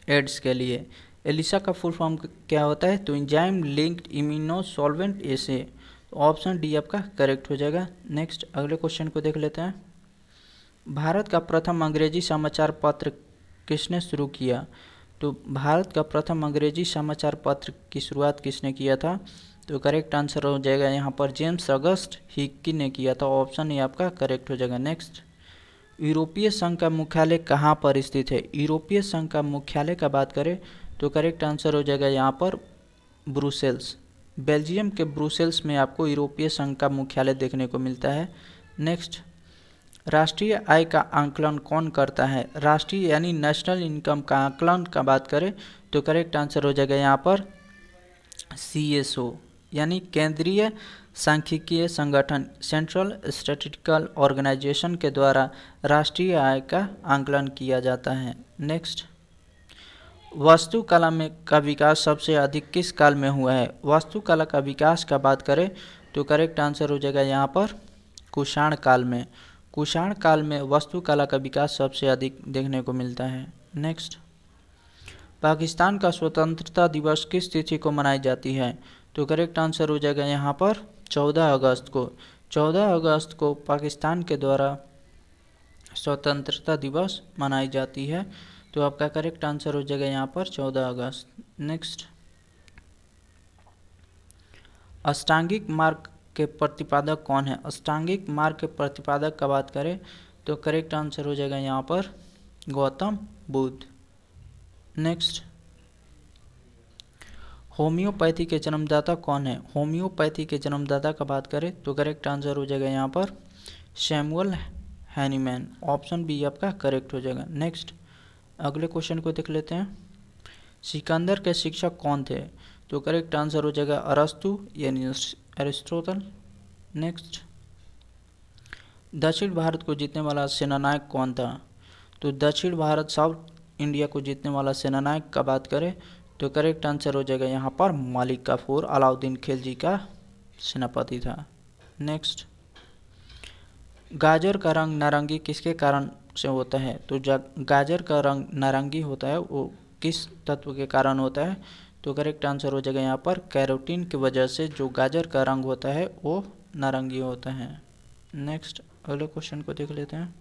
एड्स के लिए। एलिसा का फुल फॉर्म क्या होता है? तो एंजाइम लिंक्ड इम्यूनोसॉल्वेंट एसे। ऑप्शन डी आपका करेक्ट हो जाएगा। नेक्स्ट अगले क्वेश्चन को देख लेते हैं। भारत का प्रथम अंग्रेजी समाचार पत्र किसने शुरू किया? तो भारत का प्रथम अंग्रेजी समाचार पत्र की शुरुआत किसने किया था? तो करेक्ट आंसर हो जाएगा यहाँ पर जेम्स अगस्ट हिकी ने किया था। ऑप्शन ए आपका करेक्ट हो जाएगा। नेक्स्ट, यूरोपीय संघ का मुख्यालय कहाँ पर स्थित है? यूरोपीय संघ का मुख्यालय का बात करें तो करेक्ट आंसर हो जाएगा यहाँ पर ब्रुसेल्स। बेल्जियम के ब्रुसेल्स में आपको यूरोपीय संघ का मुख्यालय देखने को मिलता है। नेक्स्ट, राष्ट्रीय आय का आंकलन कौन करता है? राष्ट्रीय यानी नेशनल इनकम का आंकलन का बात करें तो करेक्ट आंसर हो जाएगा यहाँ पर CSO यानी केंद्रीय सांख्यिकीय संगठन, सेंट्रल स्टैटिस्टिकल ऑर्गेनाइजेशन के द्वारा राष्ट्रीय आय का आंकलन किया जाता है। नेक्स्ट, वास्तुकला में का विकास सबसे अधिक किस काल में हुआ है? वास्तुकला का विकास का बात करें तो करेक्ट आंसर हो जाएगा यहाँ पर कुषाण काल में। कुषाण काल में वास्तुकला का विकास सबसे अधिक देखने को मिलता है। नेक्स्ट, पाकिस्तान का स्वतंत्रता दिवस किस तिथि को मनाई जाती है? तो करेक्ट आंसर हो जाएगा यहाँ पर 14 अगस्त को। 14 अगस्त को पाकिस्तान के द्वारा स्वतंत्रता दिवस मनाई जाती है। तो आपका करेक्ट आंसर हो जाएगा यहाँ पर 14 अगस्त। नेक्स्ट, अष्टांगिक मार्ग के प्रतिपादक कौन है? अष्टांगिक मार्ग के प्रतिपादक का बात करें तो करेक्ट आंसर हो जाएगा यहाँ पर गौतम बुद्ध। नेक्स्ट, होम्योपैथी के जन्मदाता कौन है? होम्योपैथी के जन्मदाता का बात करें तो करेक्ट आंसर हो जाएगा यहाँ पर सैमुअल हैनीमैन। ऑप्शन बी आपका करेक्ट हो जाएगा। नेक्स्ट, अगले क्वेश्चन को देख लेते हैं। सिकंदर के शिक्षक कौन थे? तो करेक्ट आंसर हो जाएगा अरस्तु यानी एरिस्टोटल। नेक्स्ट, दक्षिण भारत को जीतने वाला सेनानायक कौन था? तो दक्षिण भारत साउथ इंडिया को जीतने वाला सेनानायक का बात करें तो करेक्ट आंसर हो जाएगा यहाँ पर मलिक काफूर, अलाउद्दीन खिलजी का सेनापति था। नेक्स्ट, गाजर का रंग नारंगी किसके कारण से होता है? तो गाजर का रंग नारंगी होता है वो किस तत्व के कारण होता है? तो करेक्ट आंसर हो जाएगा यहाँ पर कैरोटीन की वजह से जो गाजर का रंग होता है वो नारंगी होता है। नेक्स्ट, अगले क्वेश्चन को देख लेते हैं।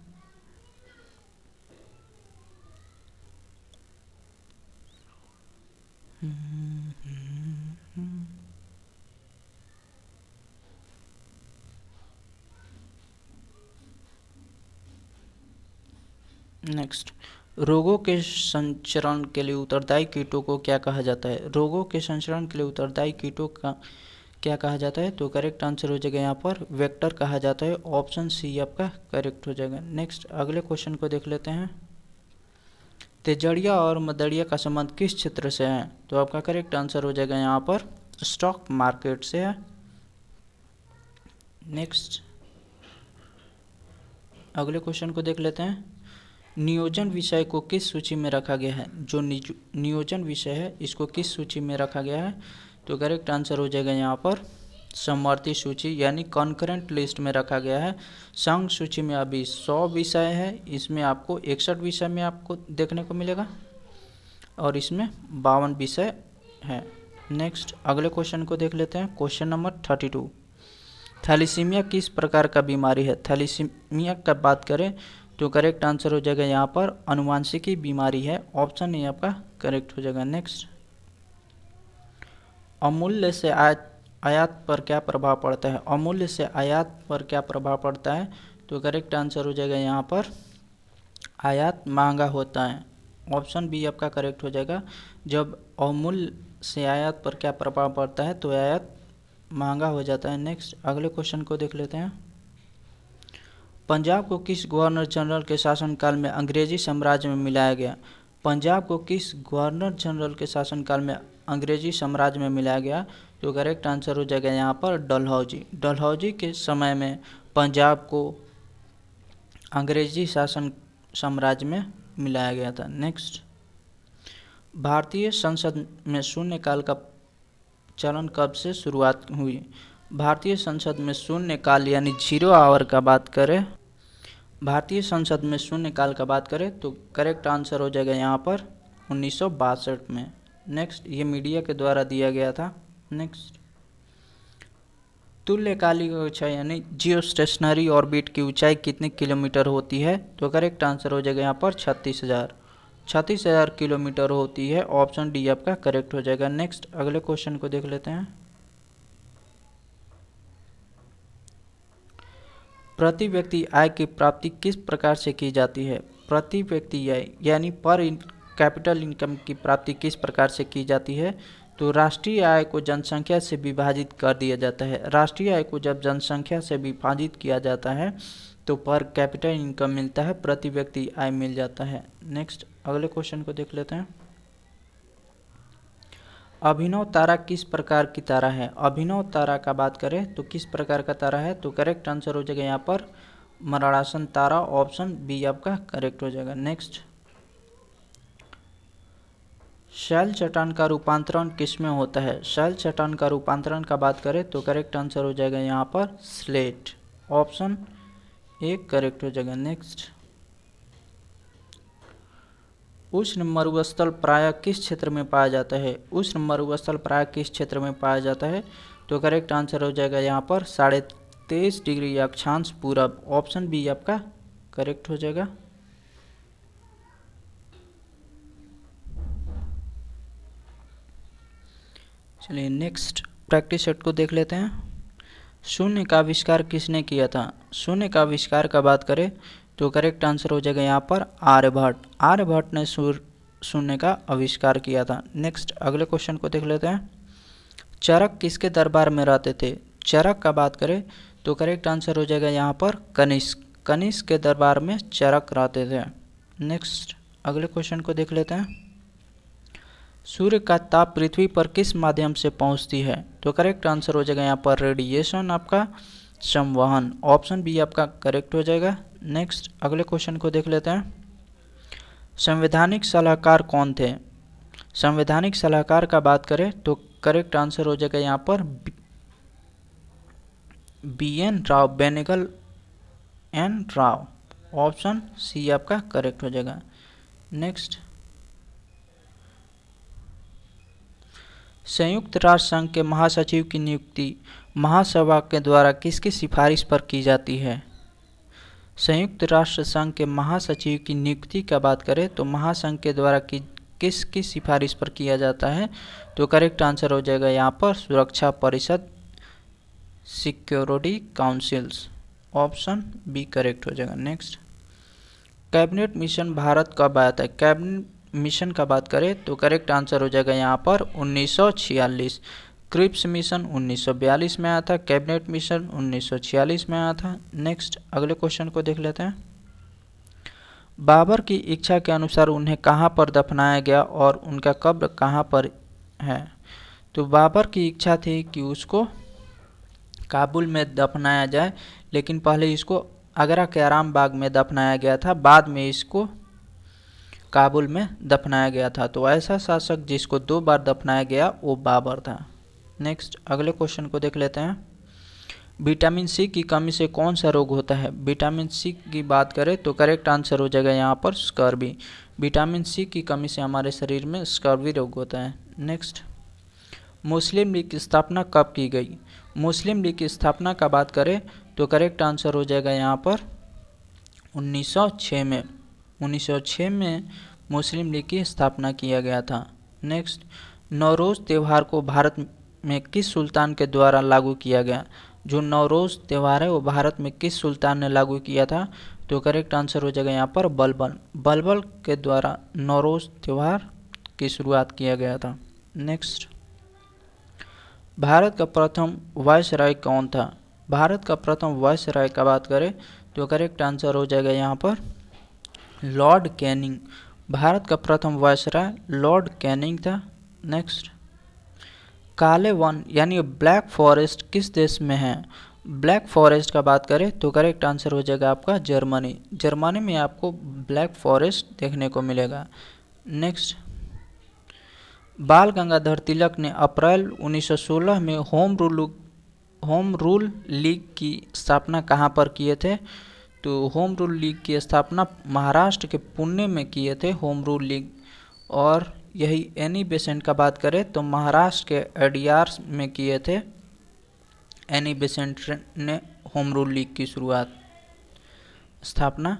नेक्स्ट, रोगों के संचरण के लिए उत्तरदायी कीटों को क्या कहा जाता है? रोगों के संचरण के लिए उत्तरदायी कीटों का क्या कहा जाता है? तो करेक्ट आंसर हो जाएगा यहाँ पर वेक्टर कहा जाता है। ऑप्शन सी आपका करेक्ट हो जाएगा। नेक्स्ट, अगले क्वेश्चन को देख लेते हैं। तेजड़िया और मदड़िया का संबंध किस क्षेत्र से है? तो आपका करेक्ट आंसर हो जाएगा यहाँ पर स्टॉक मार्केट से है। नेक्स्ट, अगले क्वेश्चन को देख लेते हैं। नियोजन विषय को किस सूची में रखा गया है? जो नियोजन विषय है इसको किस सूची में रखा गया है? तो करेक्ट आंसर हो जाएगा यहाँ पर समवर्ती सूची यानी कॉन्करेंट लिस्ट में रखा गया है। संघ सूची में अभी 100 विषय है, इसमें आपको 61 विषय में आपको देखने को मिलेगा और इसमें 52 विषय है। नेक्स्ट, अगले क्वेश्चन को देख लेते हैं। क्वेश्चन नंबर 32, थैलीसीमिया किस प्रकार का बीमारी है? थैलीसीमिया का बात करें तो करेक्ट आंसर हो जाएगा यहाँ पर अनुवांशिकी बीमारी है। ऑप्शन ए आपका करेक्ट हो जाएगा। नेक्स्ट, अमूल्य से आयात पर क्या प्रभाव पड़ता है? अमूल्य से आयात पर क्या प्रभाव पड़ता है? तो करेक्ट आंसर हो जाएगा यहाँ पर आयात महंगा होता है। ऑप्शन बी आपका करेक्ट हो जाएगा। जब अमूल्य से आयात पर क्या प्रभाव पड़ता है तो आयात महंगा हो जाता है। नेक्स्ट, अगले क्वेश्चन को देख लेते हैं। पंजाब को किस गवर्नर जनरल के शासनकाल में अंग्रेजी साम्राज्य में मिलाया गया? पंजाब को किस गवर्नर जनरल के शासनकाल में अंग्रेजी साम्राज्य में मिलाया गया? तो करेक्ट आंसर हो जाएगा यहाँ पर डलहौजी। डलहौजी के समय में पंजाब को अंग्रेजी शासन साम्राज्य में मिलाया गया था। नेक्स्ट, भारतीय संसद में शून्यकाल का चलन कब से शुरुआत हुई? भारतीय संसद में शून्यकाल यानी 0 आवर का बात करें, भारतीय संसद में शून्यकाल का बात करें तो करेक्ट आंसर हो जाएगा यहाँ पर 1962 में। नेक्स्ट, ये मीडिया के द्वारा दिया गया था। नेक्स्ट, तुल्यकालिक ऊंचाई यानी जियो स्टेशनरी ऑर्बिट की ऊंचाई कितने किलोमीटर होती है? तो करेक्ट आंसर हो जाएगा यहाँ पर 36,000। 36,000 किलोमीटर होती है। ऑप्शन डी आपका करेक्ट हो जाएगा। नेक्स्ट अगले क्वेश्चन को देख लेते हैं। प्रति व्यक्ति आय की प्राप्ति किस प्रकार से की जाती है? प्रति व्यक्ति आय यानी पर कैपिटल इनकम की प्राप्ति किस प्रकार से की जाती है? तो राष्ट्रीय आय को जनसंख्या से विभाजित कर दिया जाता है। राष्ट्रीय आय को जब जनसंख्या से विभाजित किया जाता है तो पर कैपिटल इनकम मिलता है, प्रति व्यक्ति आय मिल जाता है। नेक्स्ट अगले क्वेश्चन को देख लेते हैं। अभिनव तारा किस प्रकार की तारा है? अभिनव तारा का बात करें तो किस प्रकार का तारा है? तो करेक्ट आंसर हो जाएगा यहाँ पर मराड़ासन तारा। ऑप्शन बी आपका करेक्ट हो जाएगा। नेक्स्ट शैल चट्टान का रूपांतरण किस में होता है? शैल चट्टान का रूपांतरण का बात करें तो करेक्ट आंसर हो जाएगा यहाँ पर स्लेट। ऑप्शन ए करेक्ट हो जाएगा। नेक्स्ट उष्ण मरुस्थल प्रायः किस क्षेत्र में पाया जाता है? उष्ण मरुस्थल प्रायः किस क्षेत्र में पाया जाता है? तो करेक्ट आंसर हो जाएगा यहाँ पर 23.5 डिग्री अक्षांश पूरब। ऑप्शन बी आपका करेक्ट हो जाएगा। चलिए नेक्स्ट प्रैक्टिस सेट को देख लेते हैं। शून्य का आविष्कार किसने किया था? शून्य का आविष्कार का बात करें तो करेक्ट आंसर हो जाएगा यहाँ पर आर्यभट्ट। आर्यभट्ट ने शून्य का आविष्कार किया था। नेक्स्ट अगले क्वेश्चन को देख लेते हैं। चरक किसके दरबार में रहते थे? चरक का बात करें तो करेक्ट आंसर हो जाएगा यहाँ पर कनिष्क। कनिष्क के दरबार में चरक रहते थे। नेक्स्ट अगले क्वेश्चन को देख लेते हैं। सूर्य का ताप पृथ्वी पर किस माध्यम से पहुंचती है? तो करेक्ट आंसर हो जाएगा यहाँ पर रेडिएशन आपका संवहन। ऑप्शन बी आपका करेक्ट हो जाएगा। नेक्स्ट अगले क्वेश्चन को देख लेते हैं। संवैधानिक सलाहकार कौन थे? संवैधानिक सलाहकार का बात करें तो करेक्ट आंसर हो जाएगा यहाँ पर BN Rao, Benegal N Rao. Option C आपका करेक्ट हो जाएगा। नेक्स्ट संयुक्त राष्ट्र संघ के महासचिव की नियुक्ति महासभा के द्वारा किसकी सिफारिश पर की जाती है? संयुक्त राष्ट्र संघ के महासचिव की नियुक्ति का बात करें तो महासंघ के द्वारा किसकी सिफारिश पर किया जाता है? तो करेक्ट आंसर हो जाएगा यहाँ पर सुरक्षा परिषद, security councils. Option B correct हो जाएगा। नेक्स्ट कैबिनेट मिशन भारत कब आया था? कैबिनेट मिशन का बात करें तो करेक्ट आंसर हो जाएगा यहाँ पर 1946। क्रिप्स मिशन 1942 में आया था, कैबिनेट मिशन 1946 में आया था। नेक्स्ट अगले क्वेश्चन को देख लेते हैं। बाबर की इच्छा के अनुसार उन्हें कहाँ पर दफनाया गया और उनका कब्र कहाँ पर है? तो बाबर की इच्छा थी कि उसको काबुल में दफनाया जाए, लेकिन पहले इसको आगरा के आराम बाग में दफनाया गया था, बाद में इसको काबुल में दफनाया गया था। तो ऐसा शासक जिसको 2 बार दफनाया गया वो बाबर था। नेक्स्ट अगले क्वेश्चन को देख लेते हैं। विटामिन सी की कमी से कौन सा रोग होता है? विटामिन सी की बात करें तो करेक्ट आंसर हो जाएगा यहाँ पर स्कर्वी। विटामिन सी की कमी से हमारे शरीर में स्कर्वी रोग होता है। नेक्स्ट मुस्लिम लीग की स्थापना कब की गई? मुस्लिम लीग की स्थापना का बात करें तो करेक्ट आंसर हो जाएगा यहाँ पर 1906 में। 1906 में मुस्लिम लीग की स्थापना किया गया था। नेक्स्ट नवरोज़ त्यौहार को भारत में किस सुल्तान के द्वारा लागू किया गया? जो नवरोज़ त्यौहार है वो भारत में किस सुल्तान ने लागू किया था? तो करेक्ट आंसर हो जाएगा यहाँ पर बलबन। बलबन के द्वारा नवरोज़ त्यौहार की शुरुआत किया गया था। नेक्स्ट भारत का प्रथम वायसराय कौन था? भारत का प्रथम वायसराय का बात करें तो करेक्ट आंसर हो जाएगा यहाँ पर लॉर्ड कैनिंग। भारत का प्रथम वायसराय लॉर्ड कैनिंग था। नेक्स्ट काले वन यानी ब्लैक फॉरेस्ट किस देश में है? ब्लैक फॉरेस्ट का बात करें तो करेक्ट आंसर हो जाएगा आपका जर्मनी। जर्मनी में आपको ब्लैक फॉरेस्ट देखने को मिलेगा। नेक्स्ट बाल गंगाधर तिलक ने अप्रैल 1916 में होम रूल लीग की स्थापना कहाँ पर किए थे? तो होम रूल लीग की स्थापना महाराष्ट्र के पुणे में किए थे होम रूल लीग। और यही एनी बेसेंट का बात करें तो महाराष्ट्र के एडीआर में किए थे। एनी बेसेंट ने होम रूल लीग की स्थापना।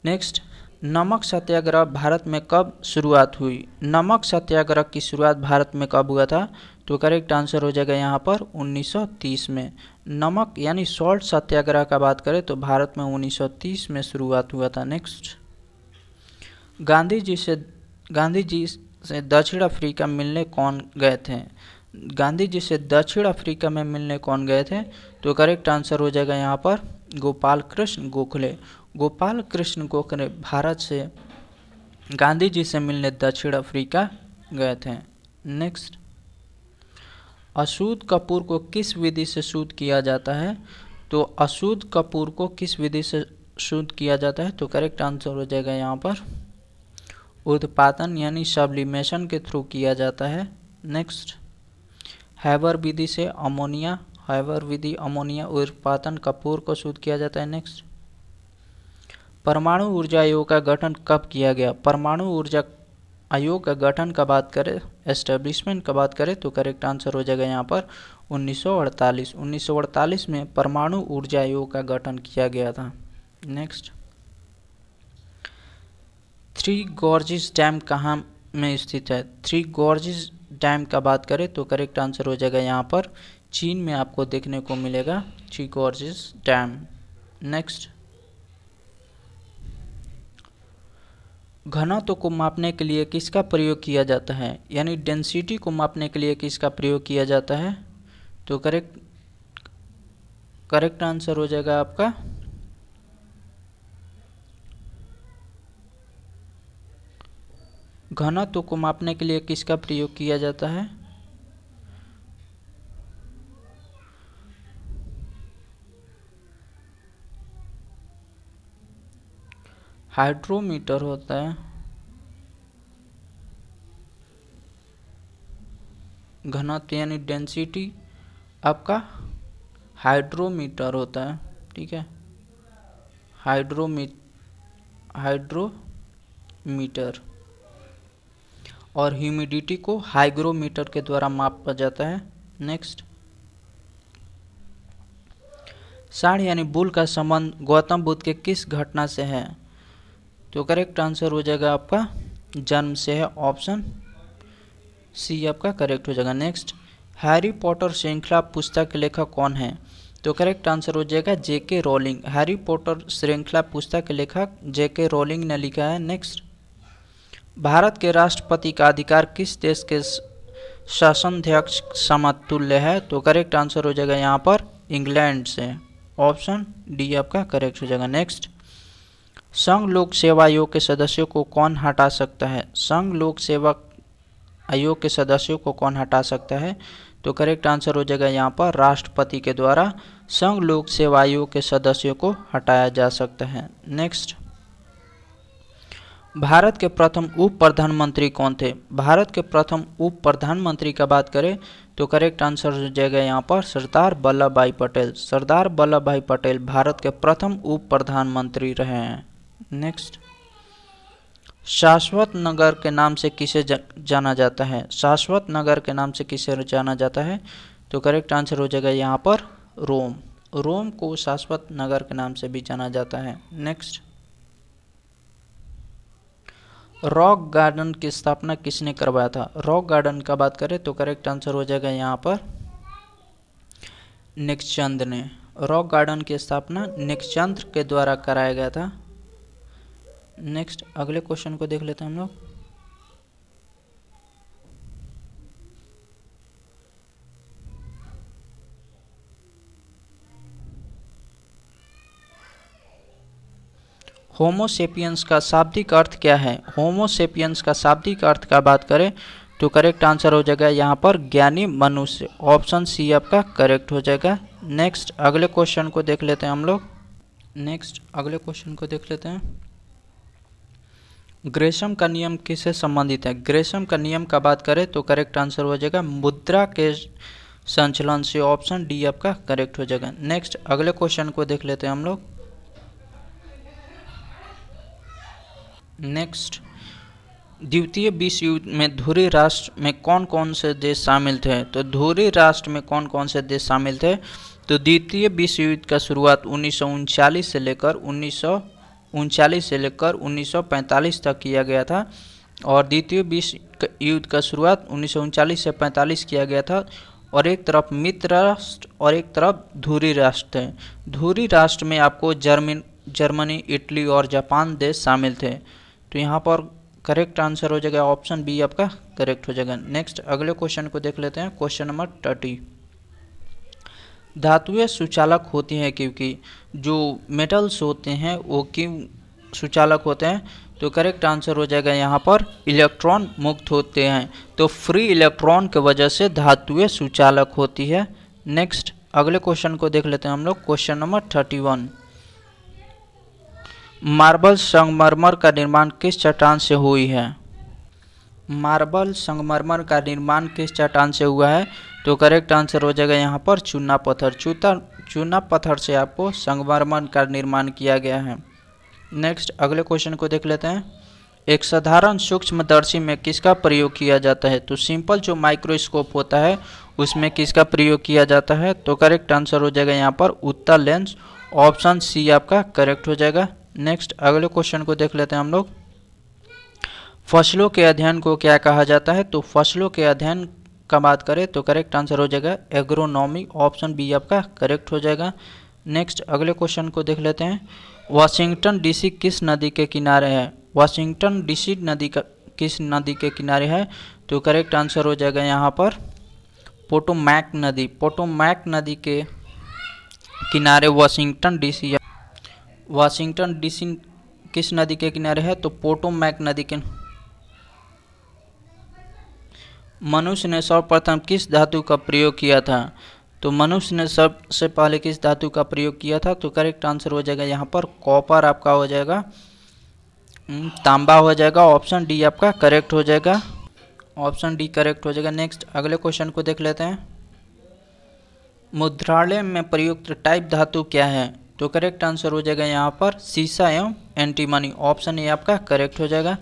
नेक्स्ट नमक सत्याग्रह भारत में कब शुरुआत हुई? नमक सत्याग्रह की शुरुआत भारत में कब हुआ था? तो करेक्ट आंसर हो जाएगा यहाँ पर 1930 में। नमक यानी सॉल्ट सत्याग्रह का बात करें तो भारत में 1930 में शुरुआत हुआ था। नेक्स्ट, गांधी जी से दक्षिण अफ्रीका मिलने कौन गए थे? गांधी जी से दक्षिण अफ्रीका में मिलने कौन गए थे? तो करेक्ट आंसर हो जाएगा यहाँ पर गोपाल कृष्ण गोखले। गोपाल कृष्ण गोखले भारत से गांधी जी से मिलने दक्षिण अफ्रीका गए थे। नेक्स्ट, अशुद्ध कपूर को किस विधि से शुद्ध किया जाता है? तो अशुद्ध कपूर को किस विधि से शुद्ध किया जाता है? तो करेक्ट आंसर हो जाएगा यहाँ पर उत्पादन यानी सब्लिमेशन के थ्रू किया जाता है। नेक्स्ट, हैबर विधि से अमोनिया उत्पादन कपूर को शुद्ध किया जाता है। नेक्स्ट, परमाणु ऊर्जा आयोग का गठन कब किया गया? परमाणु ऊर्जा आयोग का गठन का बात करें, एस्टेब्लिशमेंट का बात करें तो करेक्ट आंसर हो जाएगा यहाँ पर 1948 में परमाणु ऊर्जा आयोग का गठन किया गया था। नेक्स्ट, थ्री गॉर्जेस डैम कहाँ में स्थित है? थ्री गॉर्जेस डैम का बात करें तो करेक्ट आंसर हो जाएगा यहाँ पर चीन में आपको देखने को मिलेगा थ्री गॉर्जेस डैम। नेक्स्ट, घनत्व को मापने के लिए किसका प्रयोग किया जाता है? यानी डेंसिटी को मापने के लिए किसका प्रयोग किया जाता है? तो करेक्ट आंसर हो जाएगा आपका घनत्व को मापने के लिए किसका प्रयोग किया जाता है? हाइड्रोमीटर होता है। घनत्व यानी डेंसिटी आपका हाइड्रोमीटर होता है। ठीक है, हाइड्रोमीटर और ह्यूमिडिटी को हाइग्रोमीटर के द्वारा मापा जाता है। नेक्स्ट, साड़ी यानी बुल का संबंध गौतम बुद्ध के किस घटना से है? तो करेक्ट आंसर हो जाएगा आपका जन्म से है। ऑप्शन सी आपका करेक्ट हो जाएगा। नेक्स्ट, हैरी पॉटर श्रृंखला पुस्तक के लेखक कौन है? तो करेक्ट आंसर हो जाएगा जेके रोलिंग। हैरी पॉटर श्रृंखला पुस्तक के लेखक जेके रोलिंग ने लिखा है। नेक्स्ट, भारत के राष्ट्रपति का अधिकार किस देश के शासनाध्यक्ष समतुल्य है? तो करेक्ट आंसर हो जाएगा यहाँ पर इंग्लैंड से। ऑप्शन डी आपका करेक्ट हो जाएगा। नेक्स्ट, संघ लोक सेवा आयोग के सदस्यों को कौन हटा सकता है? संघ लोक सेवा आयोग के सदस्यों को कौन हटा सकता है? तो करेक्ट आंसर हो जाएगा यहाँ पर राष्ट्रपति के द्वारा संघ लोक सेवा आयोग के सदस्यों को हटाया जा सकता है। नेक्स्ट, भारत के प्रथम उप प्रधानमंत्री कौन थे? भारत के प्रथम उप प्रधानमंत्री का बात करें तो करेक्ट आंसर हो जाएगा यहाँ पर सरदार वल्लभ भाई पटेल। सरदार वल्लभ भाई पटेल भारत के प्रथम उप प्रधानमंत्री रहे हैं। नेक्स्ट, शाश्वत नगर के नाम से किसे जाना जाता है? शाश्वत नगर के नाम से किसे जाना जाता है? तो करेक्ट आंसर हो जाएगा यहाँ पर रोम। रोम को शाश्वत नगर के नाम से भी जाना जाता है। नेक्स्ट, रॉक गार्डन की स्थापना किसने करवाया था? रॉक गार्डन का बात करें तो करेक्ट आंसर हो जाएगा यहाँ पर निकचंद ने। रॉक गार्डन की स्थापना निकचंद के द्वारा कराया गया था। नेक्स्ट, अगले क्वेश्चन को देख लेते हैं हम लोग। होमोसेपियंस का शाब्दिक अर्थ क्या है? होमोसेपियंस का शाब्दिक अर्थ का बात करें तो करेक्ट आंसर हो जाएगा यहाँ पर ज्ञानी मनुष्य। ऑप्शन सी आपका करेक्ट हो जाएगा। नेक्स्ट, अगले क्वेश्चन को देख लेते हैं हम लोग। नेक्स्ट, अगले क्वेश्चन को देख लेते हैं। ग्रेशम का नियम किससे संबंधित है? ग्रेशम का नियम का बात करें तो करेक्ट आंसर हो जाएगा मुद्रा के संचलन से। ऑप्शन डी आपका करेक्ट हो जाएगा। नेक्स्ट, अगले क्वेश्चन को देख लेते हैं हम लोग। नेक्स्ट, द्वितीय विश्व युद्ध में धुरी राष्ट्र में कौन कौन से देश शामिल थे? तो धुरी राष्ट्र में कौन कौन से देश शामिल थे? तो द्वितीय विश्व युद्ध का शुरुआत 1939 से लेकर 1939 से लेकर 1945 तक किया गया था और द्वितीय विश्व युद्ध का शुरुआत 1939 से 45 किया गया था। और एक तरफ मित्र राष्ट्र और एक तरफ धुरी राष्ट्र थे। धुरी राष्ट्र में आपको जर्मनी, इटली और जापान देश शामिल थे। तो यहाँ पर करेक्ट आंसर हो जाएगा ऑप्शन बी आपका करेक्ट हो जाएगा। नेक्स्ट अगले क्वेश्चन को देख लेते हैं, क्वेश्चन नंबर 30। धातुएं सुचालक होती हैं क्योंकि जो मेटल्स होते हैं वो क्यों सुचालक होते हैं? तो करेक्ट आंसर हो जाएगा यहाँ पर इलेक्ट्रॉन मुक्त होते हैं। तो फ्री इलेक्ट्रॉन की वजह से धातुएं सुचालक होती है। नेक्स्ट अगले क्वेश्चन को देख लेते हैं हम लोग, क्वेश्चन नंबर 31। मार्बल संगमरमर का निर्माण किस चट्टान से हुई है? मार्बल संगमरमर का निर्माण किस चट्टान से हुआ है? तो करेक्ट आंसर हो जाएगा यहाँ पर चूना पत्थर। चूना पत्थर से आपको संगमरमर का निर्माण किया गया है। नेक्स्ट अगले क्वेश्चन को देख लेते हैं। एक साधारण सूक्ष्मदर्शी में किसका प्रयोग किया जाता है? तो सिंपल जो माइक्रोस्कोप होता है उसमें किसका प्रयोग किया जाता है? तो करेक्ट आंसर हो जाएगा यहाँ पर उत्तल लेंस, ऑप्शन सी आपका करेक्ट हो जाएगा। नेक्स्ट अगले क्वेश्चन को देख लेते हैं हम लोग। फसलों के अध्ययन को क्या कहा जाता है? तो फसलों के अध्ययन का बात करें तो करेक्ट आंसर हो जाएगा एग्रोनॉमी, ऑप्शन बी आपका करेक्ट हो जाएगा। नेक्स्ट अगले क्वेश्चन को देख लेते हैं। वाशिंगटन डीसी किस नदी के किनारे है? वाशिंगटन डीसी किस नदी के किनारे है? तो करेक्ट आंसर हो जाएगा यहाँ पर पोटोमैक नदी। पोटोमैक नदी के किनारे वाशिंगटन डीसी किस नदी के किनारे है? तो पोटोमैक नदी के। मनुष्य ने सर्वप्रथम किस धातु का प्रयोग किया था? तो मनुष्य ने सबसे पहले किस धातु का प्रयोग किया था? तो करेक्ट आंसर हो जाएगा यहाँ पर कॉपर आपका हो जाएगा, तांबा हो जाएगा, ऑप्शन डी आपका करेक्ट हो जाएगा, ऑप्शन डी करेक्ट हो जाएगा। नेक्स्ट अगले क्वेश्चन को देख लेते हैं। मुद्रालय में प्रयुक्त टाइप धातु क्या है? तो करेक्ट आंसर हो जाएगा यहाँ पर सीसा एवं एंटीमनी, ऑप्शन ए आपका करेक्ट हो जाएगा।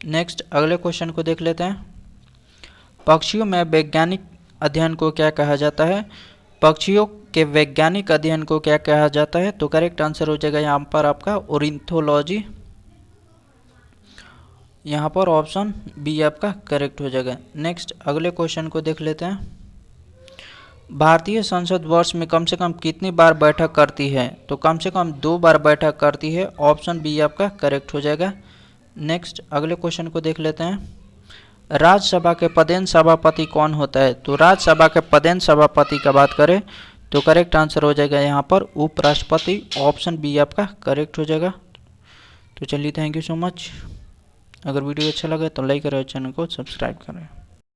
नेक्स्ट अगले क्वेश्चन को देख लेते हैं। पक्षियों में वैज्ञानिक अध्ययन को क्या कहा जाता है? पक्षियों के वैज्ञानिक अध्ययन को क्या कहा जाता है? तो करेक्ट आंसर हो जाएगा यहाँ पर आपका ओरिनथोलॉजी, यहाँ पर ऑप्शन बी आपका करेक्ट हो जाएगा। नेक्स्ट अगले क्वेश्चन को देख लेते हैं। भारतीय संसद वर्ष में कम से कम कितनी बार बैठक करती है? तो कम से कम 2 बार बैठक करती है, ऑप्शन बी आपका करेक्ट हो जाएगा। नेक्स्ट अगले क्वेश्चन को देख लेते हैं। राज्यसभा के पदेन सभापति कौन होता है? तो राज्यसभा के पदेन सभापति का बात करें तो करेक्ट आंसर हो जाएगा यहाँ पर उपराष्ट्रपति, ऑप्शन बी आपका करेक्ट हो जाएगा। तो चलिए थैंक यू सो मच। अगर वीडियो अच्छा लगे तो लाइक करें और चैनल को सब्सक्राइब करें।